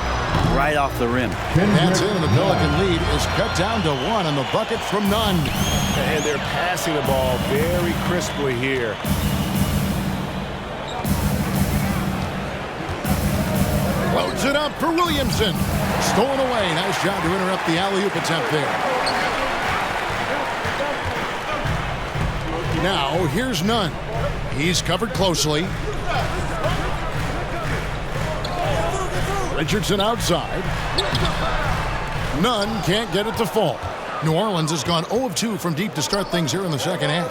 right off the rim. That's it, and the Pelican lead is cut down to 1 on the bucket from Nunn. And they're passing the ball very crisply here. Loads it up for Williamson. Stolen away. Nice job to interrupt the alley-oop attempt there. Now, here's Nunn. He's covered closely. Richardson outside. Nunn can't get it to fall. New Orleans has gone 0 of 2 from deep to start things here in the second half.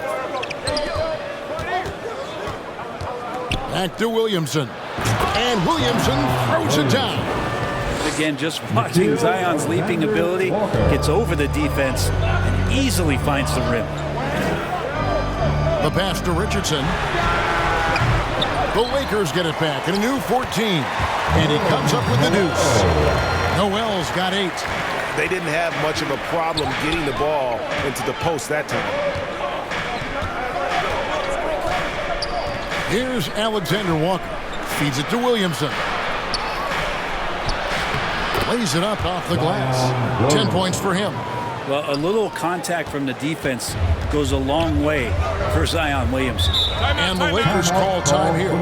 Back to Williamson. And Williamson throws it down. Again, just watching Zion's leaping ability, gets over the defense and easily finds the rim. The pass to Richardson. The Lakers get it back in a new 14. And he comes up with the deuce. Noel's got 8. They didn't have much of a problem getting the ball into the post that time. Here's Alexander Walker. Feeds it to Williamson. Lays it up off the glass. 10 points for him. Well, a little contact from the defense goes a long way for Zion Williamson. And the Lakers call time here.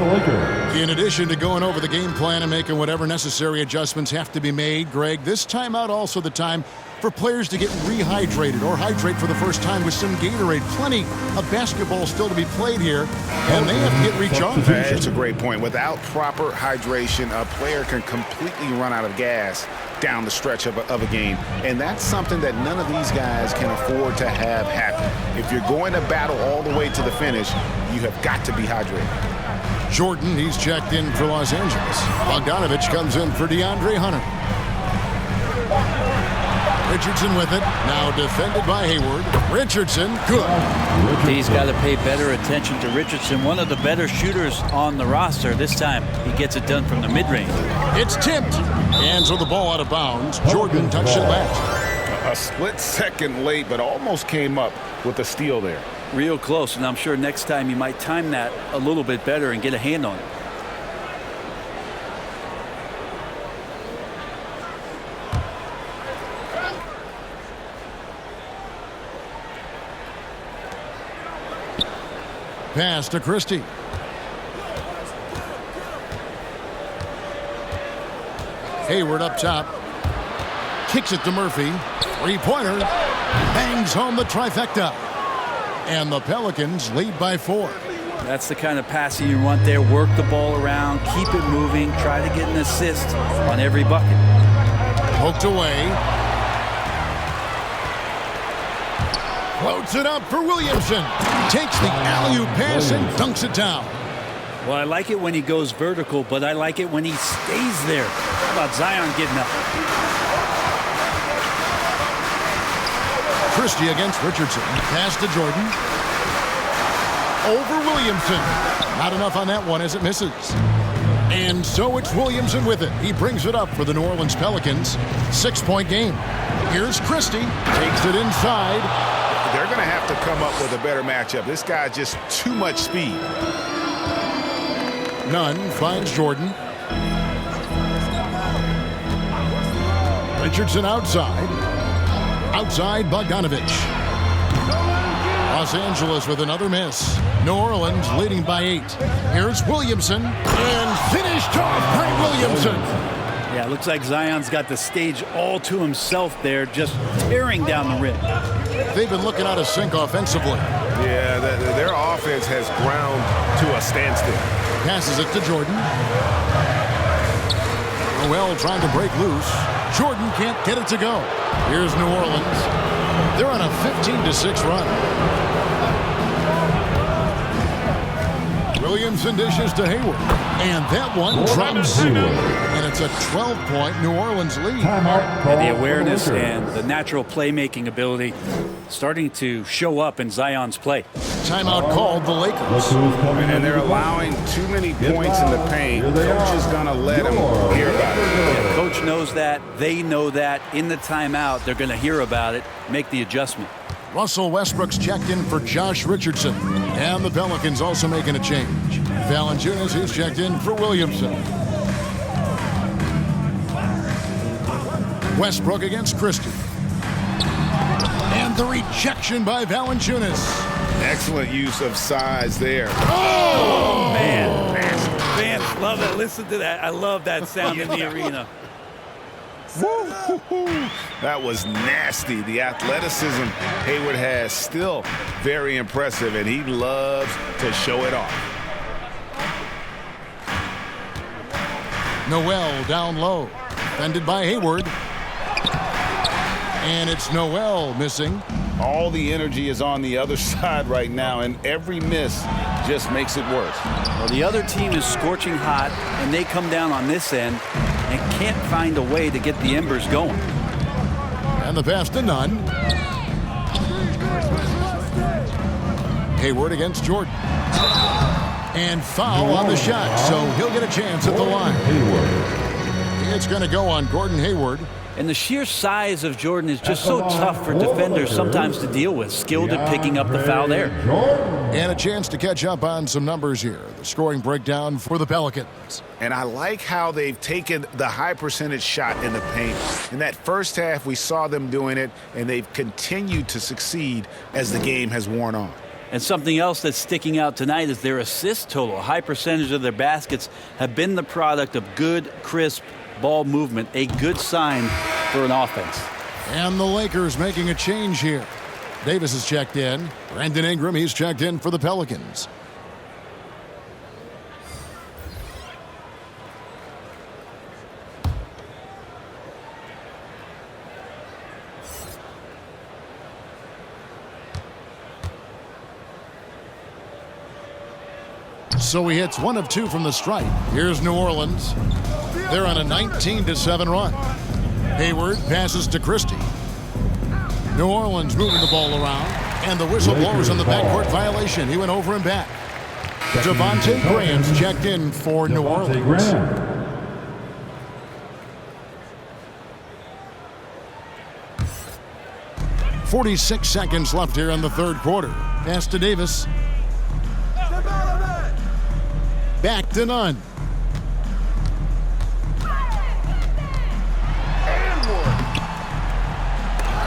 In addition to going over the game plan and making whatever necessary adjustments have to be made, Greg, this timeout also the time for players to get rehydrated or hydrate for the first time with some Gatorade. Plenty of basketball still to be played here, and they have to get recharged. That's a great point. Without proper hydration, a player can completely run out of gas down the stretch of a game, and that's something that none of these guys can afford to have happen. If you're going to battle all the way to the finish, you have got to be hydrated. Jordan, he's checked in for Los Angeles. Bogdanovich comes in for DeAndre Hunter. Richardson with it. Now defended by Hayward. Richardson, good. He's got to pay better attention to Richardson, one of the better shooters on the roster. This time, he gets it done from the mid-range. It's tipped. And so the ball out of bounds. Jordan touched it last. A split second late, but almost came up with a steal there. Real close, and I'm sure next time you might time that a little bit better and get a hand on it. Pass to Christie. Hayward up top. Kicks it to Murphy. Three-pointer. Bangs home the trifecta. And the Pelicans lead by 4. That's the kind of passing you want there. Work the ball around. Keep it moving. Try to get an assist on every bucket. Poked away. Floats it up for Williamson. Takes the alley-oop pass and dunks it down. Well, I like it when he goes vertical, but I like it when he stays there. How about Zion getting up? Christie against Richardson. Pass to Jordan. Over Williamson. Not enough on that one as it misses. And so it's Williamson with it. He brings it up for the New Orleans Pelicans. 6-point game. Here's Christie. Takes it inside. They're going to have to come up with a better matchup. This guy just too much speed. Nunn finds Jordan. Richardson outside. Outside Bogdanovich. Los Angeles with another miss. New Orleans leading by 8. Here's Williamson. And finished off by Williamson. Yeah, it looks like Zion's got the stage all to himself there, just tearing down the rim. They've been looking out of sync offensively. Yeah, their offense has ground to a standstill. Passes it to Jordan. Noel trying to break loose. Jordan can't get it to go. Here's New Orleans. They're on a 15-6 run. Williamson dishes to Hayward. And that one drops. And it's a 12-point New Orleans lead. And the awareness and the natural playmaking ability starting to show up in Zion's play. Timeout called the Lakers. And they're allowing too many points in the paint. Coach is going to let them hear about it. Yeah, coach knows that. They know that. In the timeout, they're going to hear about it, make the adjustment. Russell Westbrook's checked in for Josh Richardson. And the Pelicans also making a change. Valanciunas, he's checked in for Williamson. Westbrook against Christie. And the rejection by Valanciunas. Excellent use of size there. Oh, man. Fans love that. Listen to that. I love that sound in the arena. That was nasty. The athleticism Hayward has still very impressive, and he loves to show it off. Noel down low. Defended by Hayward. And it's Noel missing. All the energy is on the other side right now, and every miss just makes it worse. Well, the other team is scorching hot, and they come down on this end and can't find a way to get the embers going. And the pass to Nunn. Hayward against Jordan. And foul on the shot, so he'll get a chance at the line. It's going to go on Gordon Hayward. And the sheer size of Jordan is just so tough for defenders sometimes to deal with. Skilled at picking up the foul there. And a chance to catch up on some numbers here. The scoring breakdown for the Pelicans. And I like how they've taken the high percentage shot in the paint. In that first half, we saw them doing it, and they've continued to succeed as the game has worn on. And something else that's sticking out tonight is their assist total. A high percentage of their baskets have been the product of good, crisp ball movement, a good sign for an offense. And the Lakers making a change here. Davis is checked in. Brandon Ingram, he's checked in for the Pelicans. So he hits 1 of 2 from the stripe. Here's New Orleans. They're on a 19-7 run. Hayward passes to Christie. New Orleans moving the ball around, and the whistle blows on the backcourt violation. He went over and back. Devontae Graham's checked in for New Orleans. 46 seconds left here in the third quarter. Pass to Davis. Back to Nunn.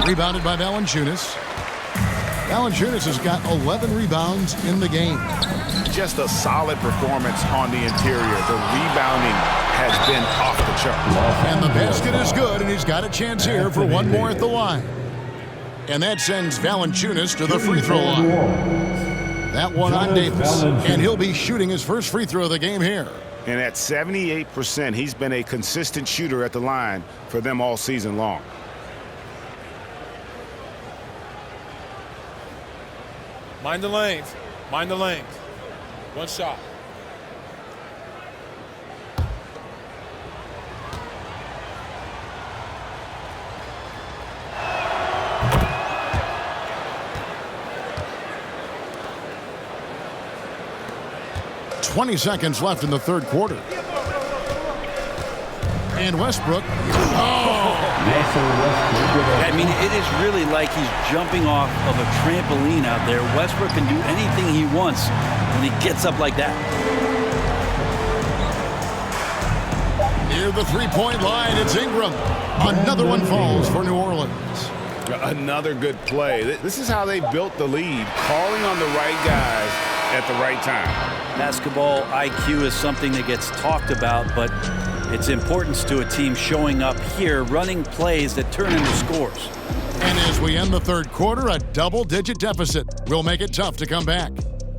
Rebounded by Valanciunas. Valanciunas has got 11 rebounds in the game. Just a solid performance on the interior. The rebounding has been off the chart. And the basket is good, and he's got a chance here for one more at the line. And that sends Valanciunas to the free throw line. That one on Davis, and he'll be shooting his first free throw of the game here. And at 78%, he's been a consistent shooter at the line for them all season long. Mind the lanes. Mind the lanes. One shot. .20 seconds left in the third quarter. And Westbrook. Oh! I mean, it is really like he's jumping off of a trampoline out there. Westbrook can do anything he wants when he gets up like that. Near the three-point line, it's Ingram. Another one falls for New Orleans. Another good play. This is how they built the lead, calling on the right guys at the right time. Basketball IQ is something that gets talked about, but its importance to a team showing up here, running plays that turn into scores. And as we end the third quarter, a double-digit deficit will make it tough to come back.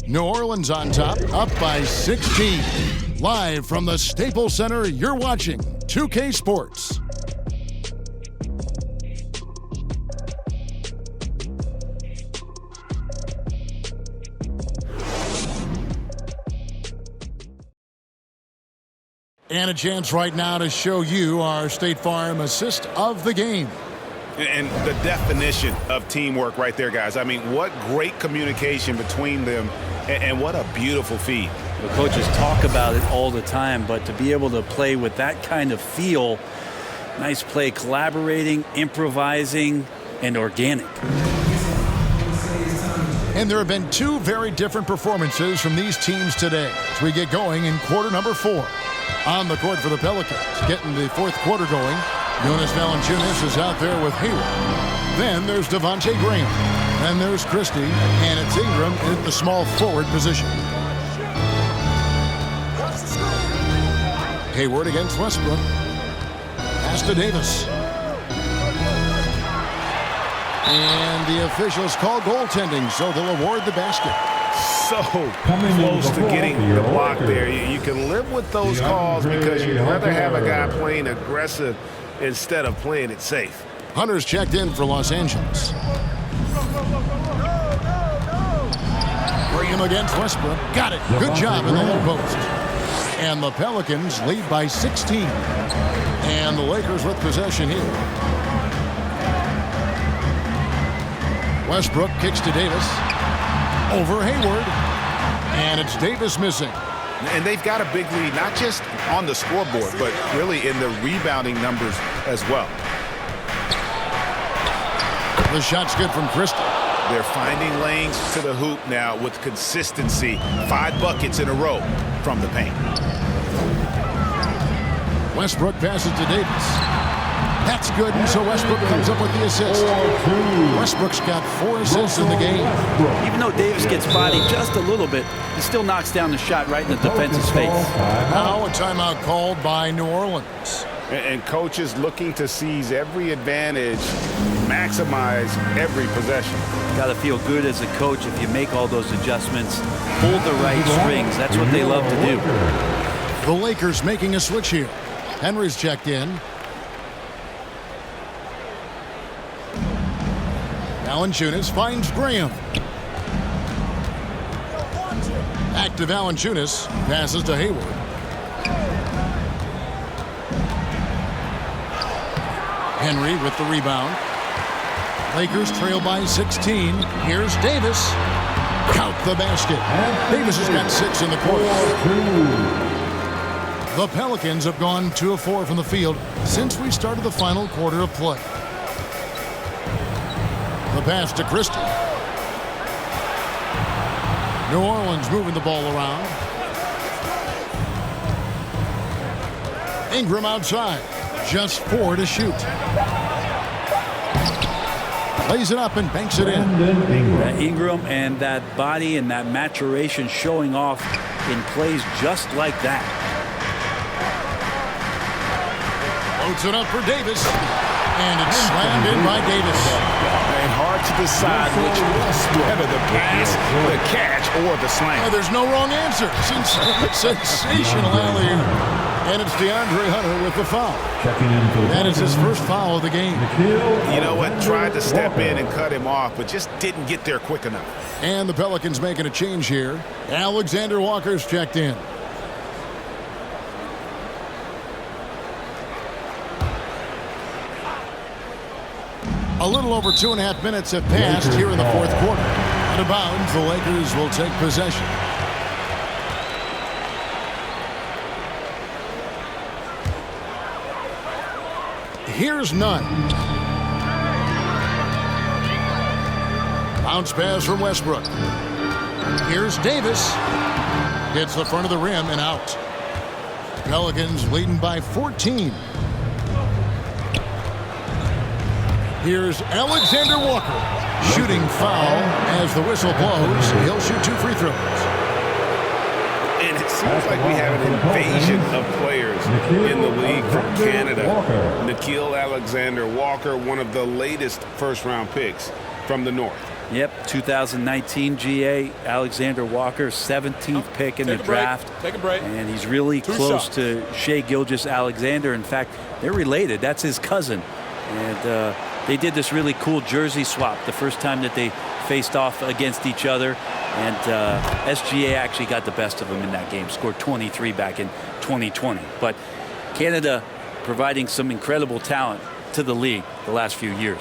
New Orleans on top, up by 16. Live from the Staples Center, you're watching 2K Sports. And a chance right now to show you our State Farm assist of the game. And the definition of teamwork right there, guys. I mean, what great communication between them, and what a beautiful feed. The coaches talk about it all the time, but to be able to play with that kind of feel, nice play, collaborating, improvising, and organic. And there have been two very different performances from these teams today as we get going in quarter number 4. On the court for the Pelicans, getting the fourth quarter going. Jonas Valanciunas is out there with Hayward. Then there's Devontae Graham. Then there's Christie, and it's Ingram in the small forward position. Hayward against Westbrook. Pass to Davis. And the officials call goaltending, so they'll award the basket. So close to getting the block there. You can live with those calls because you'd rather have a guy playing aggressive instead of playing it safe. Hunter's checked in for Los Angeles. Graham against Westbrook. Got it. Good job in the low post. And the Pelicans lead by 16. And the Lakers with possession here. Westbrook kicks to Davis. Over Hayward. And it's Davis missing. And they've got a big lead, not just on the scoreboard, but really in the rebounding numbers as well. The shot's good from Christie. They're finding lanes to the hoop now with consistency. 5 buckets in a row from the paint. Westbrook passes to Davis. That's good, and so Westbrook comes up with the assist. Westbrook's got 4 assists in the game. Even though Davis gets bodied just a little bit, he still knocks down the shot right in the defense's face. Now a timeout called by New Orleans. And coaches looking to seize every advantage, maximize every possession. Got to feel good as a coach if you make all those adjustments, pull the right strings. That's what they love to do. The Lakers making a switch here. Henry's checked in. Valanciunas finds Graham. Back to Valanciunas. Passes to Hayward. Henry with the rebound. Lakers trail by 16. Here's Davis. Count the basket. Davis has got 6 in the quarter. The Pelicans have gone 2 of 4 from the field since we started the final quarter of play. The pass to Christie. New Orleans moving the ball around. Ingram outside. Just 4 to shoot. Lays it up and banks it in. Ingram and that body and that maturation showing off in plays just like that. Loads it up for Davis. And it's slammed in by Davis. And hard to decide which was better, the pass, the catch, or the slam. There's no wrong answer. Sensational alley-oop. And it's DeAndre Hunter with the foul. That is his first foul of the game. You know what? Tried to step in and cut him off, but just didn't get there quick enough. And the Pelicans making a change here. Alexander Walker's checked in. A little over 2.5 minutes have passed here in the fourth quarter. Out of bounds, the Lakers will take possession. Here's Nunn. Bounce pass from Westbrook. Here's Davis. Hits the front of the rim and out. Pelicans leading by 14. Here's Alexander Walker. Shooting foul as the whistle blows. He'll shoot 2 free throws. And it seems like we have an invasion of players in the league from Canada. Nickeil Alexander-Walker, one of the latest first-round picks from the North. Yep, 2019 GA, Alexander Walker, 17th pick in the draft. Take a break. And he's really close to Shai Gilgeous-Alexander. In fact, they're related. That's his cousin. And they did this really cool jersey swap the first time that they faced off against each other. And SGA actually got the best of him in that game, scored 23 back in 2020. But Canada providing some incredible talent to the league the last few years.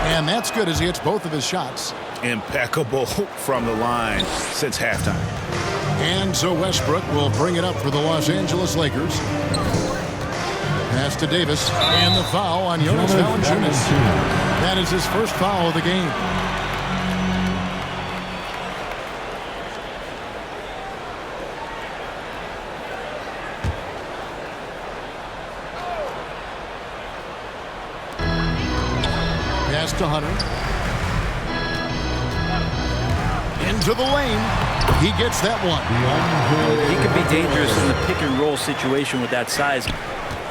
And that's good as he hits both of his shots. Impeccable from the line since halftime. And so Westbrook will bring it up for the Los Angeles Lakers. Pass to Davis. And the foul on Jonas Valanciunas. That is his first foul of the game. Pass to Hunter. Into the lane. He gets that one. He could be dangerous in the pick and roll situation with that size.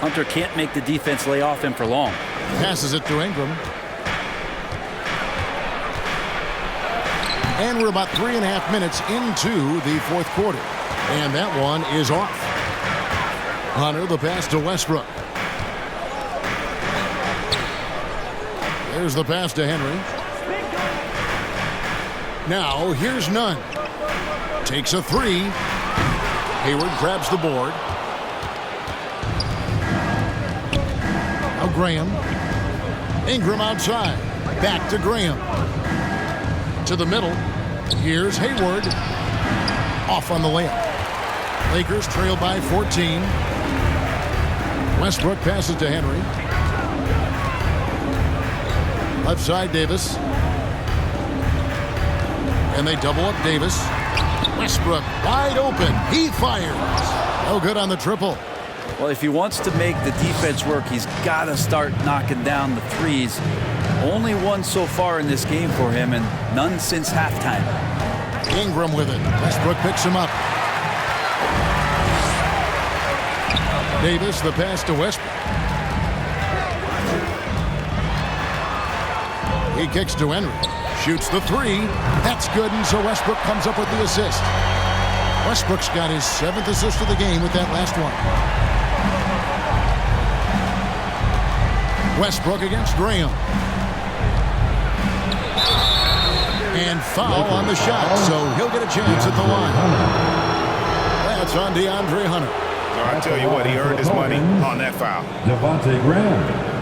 Hunter can't make the defense lay off him for long. Passes it to Ingram. And we're about 3.5 minutes into the fourth quarter. And that one is off. Hunter, the pass to Westbrook. There's the pass to Henry. Now, here's Nunn. Takes a 3. Hayward grabs the board. Now Graham. Ingram outside. Back to Graham. To the middle. Here's Hayward. Off on the layup. Lakers trail by 14. Westbrook passes to Henry. Left side, Davis. And they double up Davis. Westbrook wide open. He fires. No good on the triple. Well, if he wants to make the defense work, he's got to start knocking down the threes. Only one so far in this game for him, and none since halftime. Ingram with it. Westbrook picks him up. Davis, the pass to Westbrook. He kicks to Henry. Shoots the 3. That's good, and so Westbrook comes up with the assist. Westbrook's got his 7th assist of the game with that last one. Westbrook against Graham. And foul on the shot, so he'll get a chance at the line. That's on DeAndre Hunter. I tell you what, he earned his money on that foul. Devontae Graham.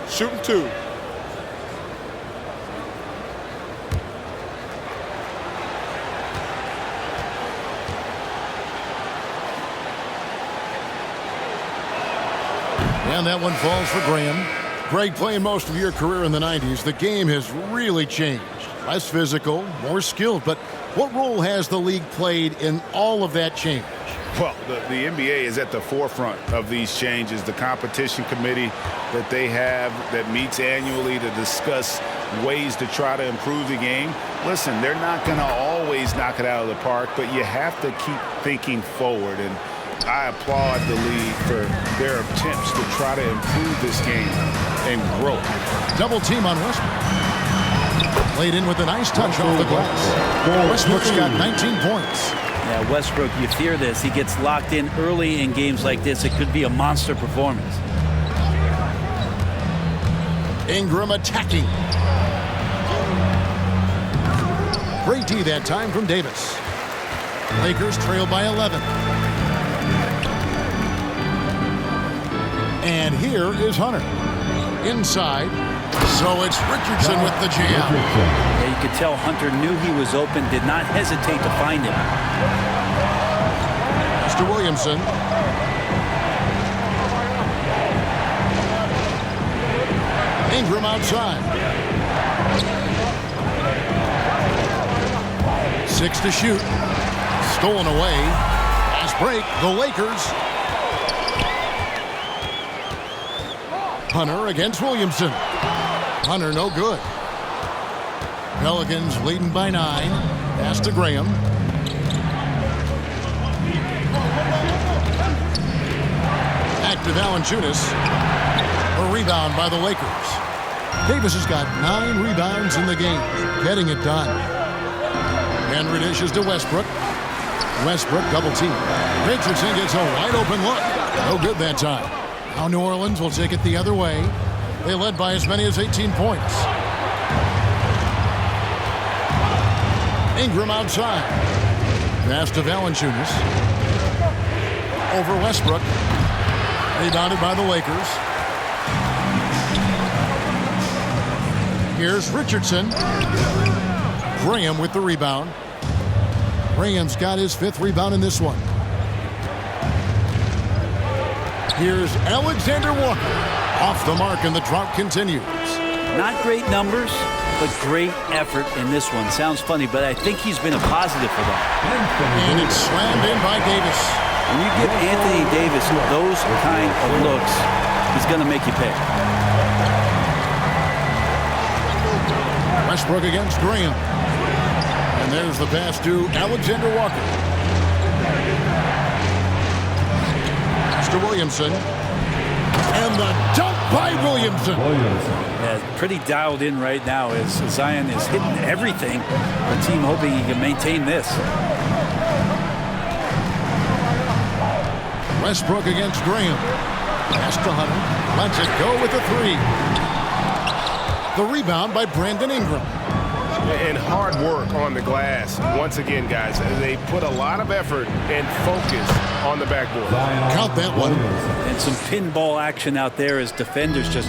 Shooting 2. And that one falls for Graham. Greg, playing most of your career in the 90s, the game has really changed. Less physical, more skilled. But what role has the league played in all of that change? Well, the NBA is at the forefront of these changes. The competition committee that they have that meets annually to discuss ways to try to improve the game. Listen, they're not going to always knock it out of the park, but you have to keep thinking forward. And I applaud the league for their attempts to try to improve this game and grow. Double team on Westbrook. Played in with a nice touch off the glass. Westbrook's got 19 points. Yeah, Westbrook, you fear this. He gets locked in early in games like this. It could be a monster performance. Ingram attacking. Great D that time from Davis. Lakers trail by 11. And here is Hunter. Inside. So it's Richardson with the jam. Yeah, you could tell Hunter knew he was open, did not hesitate to find him. Mr. Williamson. Ingram outside. 6 to shoot. Stolen away. Fast break. The Lakers. Hunter against Williamson. Hunter no good. Pelicans leading by 9. Pass to Graham. Back to Valanciunas. A rebound by the Lakers. Davis has got 9 rebounds in the game. Getting it done. Henry dishes to Westbrook. Westbrook double team. Richardson gets a wide open look. No good that time. Now New Orleans will take it the other way. They led by as many as 18 points. Ingram outside. Pass to Valanciunas. Over Westbrook. Rebounded by the Lakers. Here's Richardson. Graham with the rebound. Graham's got his 5th rebound in this one. Here's Alexander Walker. Off the mark, and the drought continues. Not great numbers, but great effort in this one. Sounds funny, but I think he's been a positive for that. And it's slammed in by Davis. When you give Anthony Davis those kind of looks, he's going to make you pay. Westbrook against Graham. And there's the pass to Alexander Walker. Mr. Williamson. And the dunk by Williamson. Yeah, pretty dialed in right now as Zion is hitting everything. The team hoping he can maintain this. Westbrook against Graham. Pass to Hunter. Lets it go with a 3. The rebound by Brandon Ingram. And hard work on the glass. Once again, guys, they put a lot of effort and focus on the backboard. Count that one. And some pinball action out there as defenders just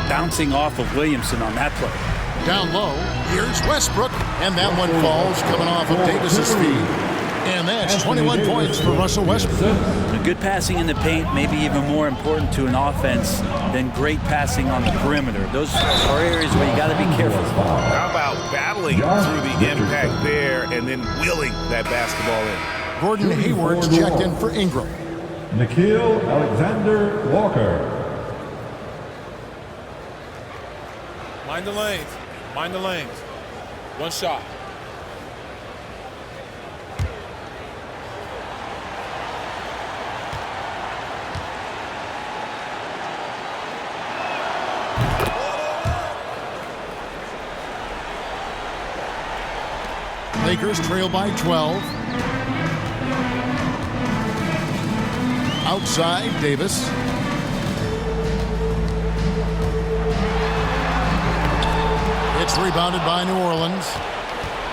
bouncing off of Williamson on that play. Down low, here's Westbrook. And that one falls coming off of Davis's feet. And that's 21 points for Russell Westbrook. A good passing in the paint may be even more important to an offense than great passing on the perimeter. Those are areas where you got to be careful. How about battling through the impact there and then wheeling that basketball in? Gordon Hayward's checked in for Ingram. Nikhil Alexander Walker. Mind the lanes. Mind the lanes. One shot. Lakers trail by 12. Outside, Davis. It's rebounded by New Orleans.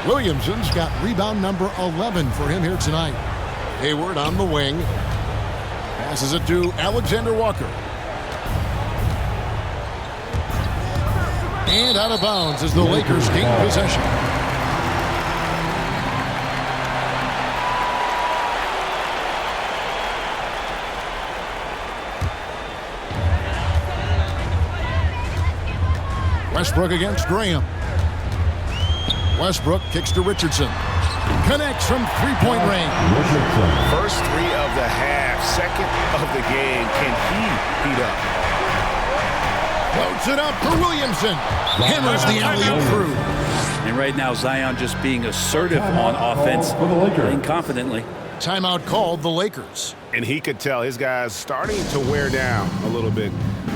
Williamson's got rebound number 11 for him here tonight. Hayward on the wing. Passes it to Alexander Walker. And out of bounds as the Lakers gain possession. Westbrook against Graham. Westbrook kicks to Richardson. Connects from three-point range. First three of the half, second of the game. Can he heat up? Floats it up for Williamson. Hammers the alley-oop through. And right now, Zion just being assertive on offense, playing confidently. Timeout called the Lakers. And he could tell his guys starting to wear down a little bit.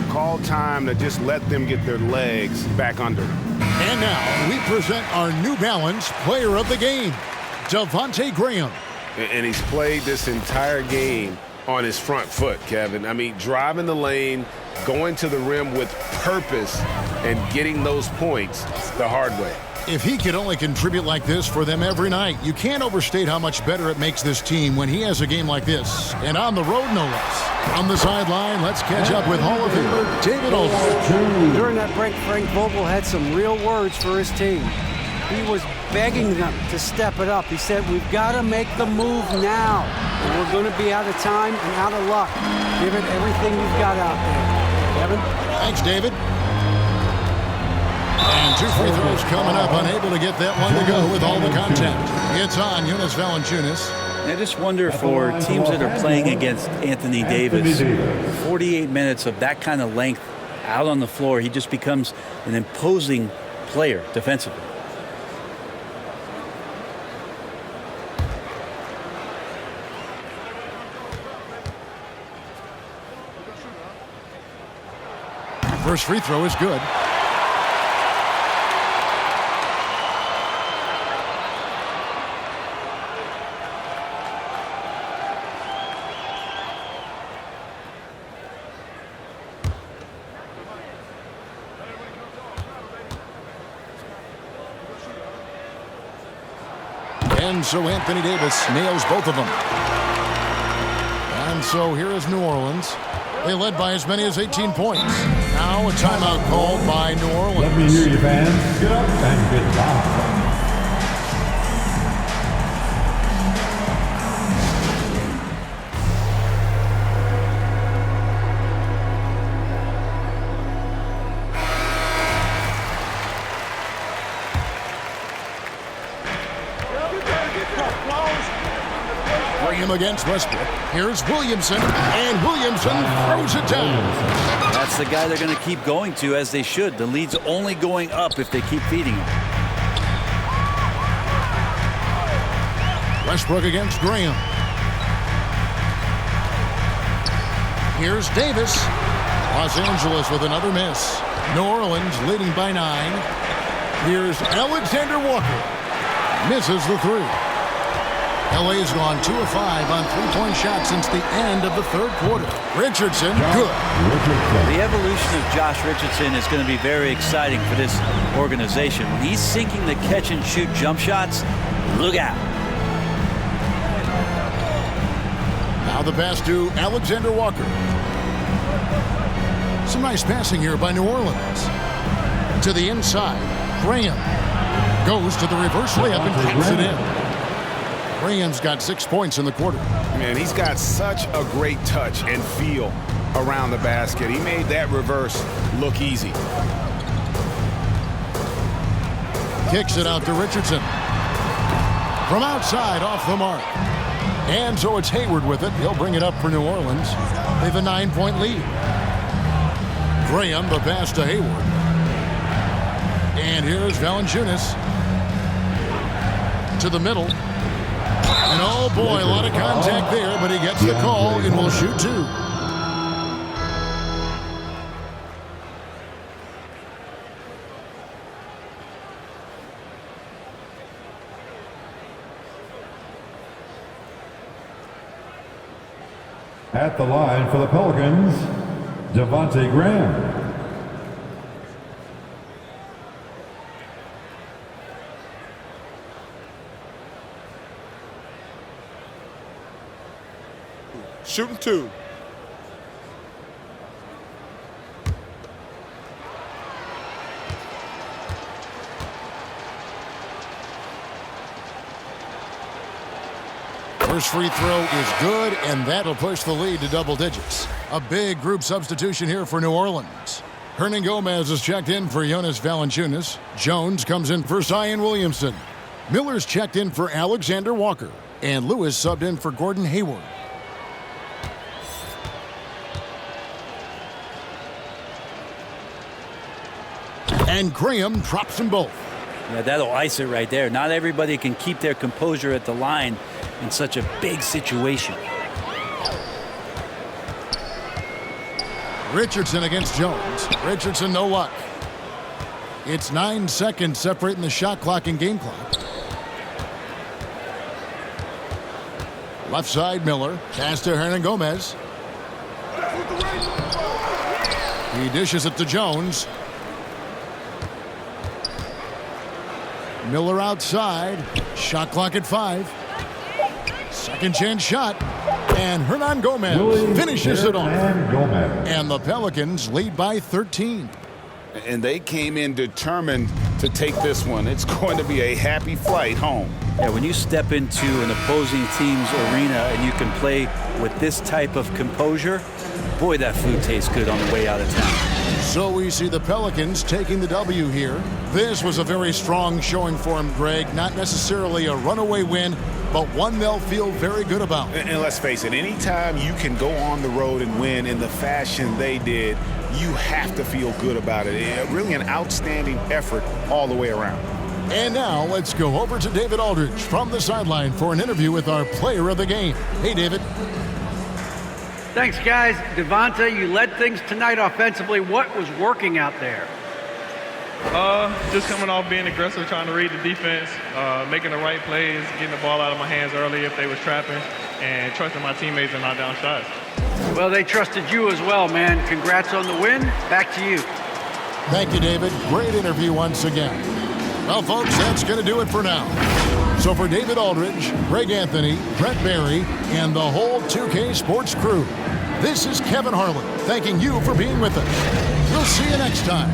Call time to just let them get their legs back under. And now we present our New Balance Player of the Game, Devontae Graham. And he's played this entire game on his front foot, Kevin. I mean, driving the lane, going to the rim with purpose, and getting those points the hard way. If he could only contribute like this for them every night, you can't overstate how much better it makes this team when he has a game like this. And on the road, no less. On the sideline, let's catch up with Hall of Famer David Olson. During that break, Frank Vogel had some real words for his team. He was begging them to step it up. He said, we've got to make the move now. And we're going to be out of time and out of luck. Give it everything you've got out there. Kevin? Thanks, David. And two free throws coming up, unable to get that one to go with all the contact. It's on Jonas Valanciunas. I just wonder for teams that are playing against Anthony Davis, 48 minutes of that kind of length out on the floor, he just becomes an imposing player defensively. First free throw is good. And so Anthony Davis nails both of them. And so here is New Orleans. They led by as many as 18 points. Now a timeout called by New Orleans. Let me hear you, fans. Get up and get loud. Graham against Westbrook. Here's Williamson, and Williamson throws it down. That's the guy they're going to keep going to, as they should. The lead's only going up if they keep feeding him. Westbrook against Graham. Here's Davis. Los Angeles with another miss. New Orleans leading by 9. Here's Alexander Walker. Misses the three. LA's gone 2 of 5 on three-point shots since the end of the third quarter. Richardson, good. The evolution of Josh Richardson is going to be very exciting for this organization. When he's sinking the catch-and-shoot jump shots, look out. Now the pass to Alexander Walker. Some nice passing here by New Orleans. To the inside, Graham goes to the reverse layup and kicks it in. Graham's got 6 points in the quarter. Man, he's got such a great touch and feel around the basket. He made that reverse look easy. Kicks it out to Richardson. From outside, off the mark. And so it's Hayward with it. He'll bring it up for New Orleans. They have a 9-point lead. Graham, the pass to Hayward. And here's Valanciunas. To the middle. And oh boy, a lot of contact there, but he gets the call and will shoot 2. At the line for the Pelicans, Devontae Graham. shooting 2. First free throw is good, and that'll push the lead to double digits. A big group substitution here for New Orleans. Hernan Gomez is checked in for Jonas Valanciunas. Jones comes in for Zion Williamson. Miller's checked in for Alexander Walker. And Lewis subbed in for Gordon Hayward. And Graham drops them both. Yeah, that'll ice it right there. Not everybody can keep their composure at the line in such a big situation. Richardson against Jones. Richardson, no luck. It's 9 seconds separating the shot clock and game clock. Left side, Miller. Pass to Hernan Gomez. He dishes it to Jones. Miller outside. Shot clock at 5. Second chance shot. And Hernan Gomez finishes it off. And the Pelicans lead by 13. And they came in determined to take this one. It's going to be a happy flight home. Yeah, when you step into an opposing team's arena and you can play with this type of composure, boy, that food tastes good on the way out of town. So we see the Pelicans taking the W here. This was a very strong showing for him, Greg. Not necessarily a runaway win, but one they'll feel very good about. And let's face it, anytime you can go on the road and win in the fashion they did, you have to feel good about it. Really an outstanding effort all the way around. And now let's go over to David Aldridge from the sideline for an interview with our player of the game. Hey, David. Thanks, guys. Devonta, you led things tonight offensively. What was working out there? Just coming off being aggressive, trying to read the defense, making the right plays, getting the ball out of my hands early if they was trapping, and trusting my teammates and knock down shots. Well, they trusted you as well, man. Congrats on the win. Back to you. Thank you, David. Great interview once again. Well, folks, that's going to do it for now. So for David Aldridge, Greg Anthony, Brett Barry, and the whole 2K Sports crew, this is Kevin Harlan thanking you for being with us. We'll see you next time.